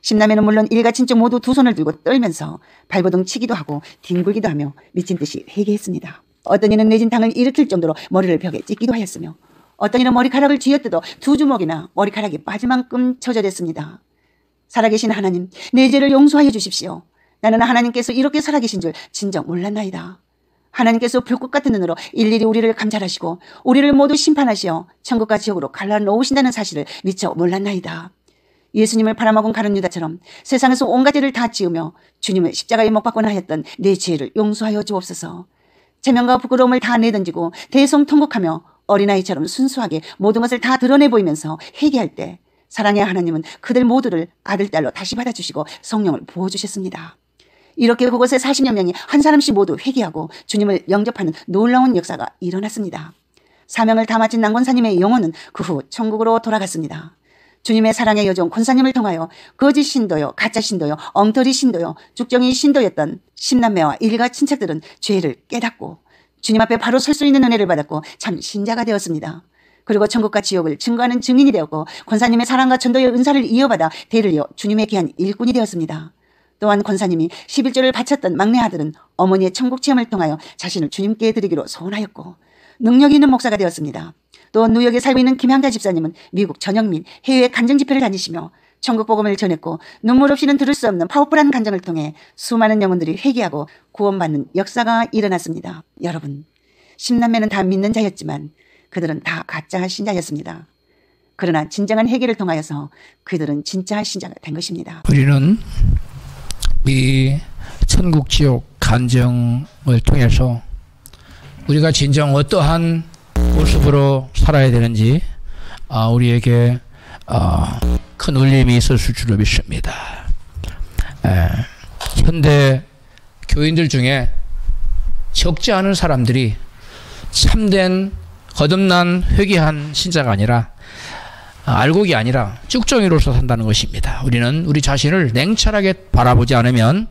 십남매는 물론 일가 친척 모두 두 손을 들고 떨면서 발버둥 치기도 하고 뒹굴기도 하며 미친 듯이 회개했습니다. 어떤 이는 내진 당을 일으킬 정도로 머리를 벽에 찍기도 하였으며 어떤 이는 머리카락을 쥐어뜯어 두 주먹이나 머리카락이 빠질 만큼 처절했습니다. 살아계신 하나님, 내 죄를 용서하여 주십시오. 나는 하나님께서 이렇게 살아계신 줄 진정 몰랐나이다. 하나님께서 불꽃 같은 눈으로 일일이 우리를 감찰하시고 우리를 모두 심판하시어 천국과 지옥으로 갈라놓으신다는 사실을 미처 몰랐나이다. 예수님을 팔아먹은 가룟유다처럼 세상에서 온갖 죄를 다 지으며 주님을 십자가에 못 박거나 하였던 내 죄를 용서하여 주옵소서. 체면과 부끄러움을 다 내던지고 대성통곡하며 어린아이처럼 순수하게 모든 것을 다 드러내 보이면서 회개할 때 사랑의 하나님은 그들 모두를 아들, 딸로 다시 받아주시고 성령을 부어주셨습니다. 이렇게 그곳에 40여 명이 한 사람씩 모두 회개하고 주님을 영접하는 놀라운 역사가 일어났습니다. 사명을 다 마친 난 권사님의 영혼은 그 후 천국으로 돌아갔습니다. 주님의 사랑의 여종 권사님을 통하여 거짓 신도요, 가짜 신도요, 엉터리 신도요, 죽정이 신도였던 십남매와 일가 친척들은 죄를 깨닫고 주님 앞에 바로 설 수 있는 은혜를 받았고 참 신자가 되었습니다. 그리고 천국과 지옥을 증거하는 증인이 되었고 권사님의 사랑과 전도의 은사를 이어받아 대를 이어 주님의 귀한 일꾼이 되었습니다. 또한 권사님이 11조를 바쳤던 막내 아들은 어머니의 천국 체험을 통하여 자신을 주님께 드리기로 소원하였고 능력이 있는 목사가 되었습니다. 또 뉴욕에 살고 있는 김향자 집사님은 미국 전역 및 해외 간증 집회를 다니시며 천국 복음을 전했고 눈물 없이는 들을 수 없는 파워풀한 간증을 통해 수많은 영혼들이 회개하고 구원받는 역사가 일어났습니다. 여러분, 십남매는 다 믿는 자였지만 그들은 다 가짜 신자였습니다. 그러나 진정한 회개를 통하여서 그들은 진짜 신자가 된 것입니다. 우리는 이 천국 지옥 간증을 통해서 우리가 진정 어떠한 모습으로 살아야 되는지 우리에게 큰 울림이 있었을 줄로 믿습니다. 현대 교인들 중에 적지 않은 사람들이 참된 거듭난 회개한 신자가 아니라 알곡이 아니라 쭉정이로서 산다는 것입니다. 우리는 우리 자신을 냉철하게 바라보지 않으면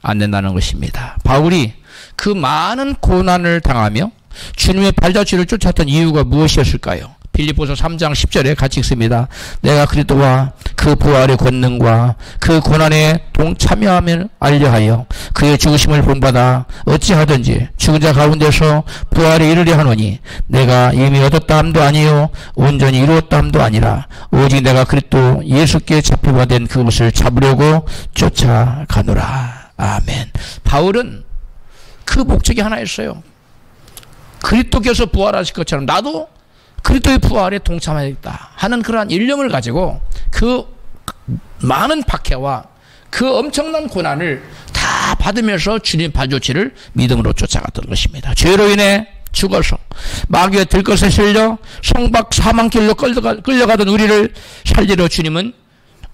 안 된다는 것입니다. 바울이 그 많은 고난을 당하며 주님의 발자취를 쫓았던 이유가 무엇이었을까요? 빌립보서 3장 10절에 같이 읽습니다. 내가 그리스도와 그 부활의 권능과 그 고난에 동참여함을 알려하여 그의 죽으심을 본받아 어찌하든지 죽은 자 가운데서 부활에 이르려 하노니 내가 이미 얻었다 함도 아니요 온전히 이루었다 함도 아니라 오직 내가 그리스도 예수께 잡혀받은 그것을 잡으려고 쫓아가노라. 아멘. 바울은 그 목적이 하나였어요. 그리스도께서 부활하실 것처럼 나도 그리스도의 부활에 동참하겠다 하는 그러한 일념을 가지고 그 많은 박해와 그 엄청난 고난을 다 받으면서 주님 발조치를 믿음으로 쫓아갔던 것입니다. 죄로 인해 죽어서 마귀의 들것에 실려 성박 사망길로 끌려가던 우리를 살리러 주님은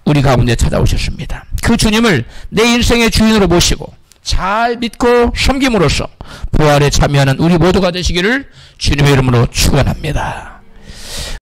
우리 가운데 찾아오셨습니다. 그 주님을 내 인생의 주인으로 모시고 잘 믿고 섬김으로써 부활에 참여하는 우리 모두가 되시기를 주님의 이름으로 축원합니다.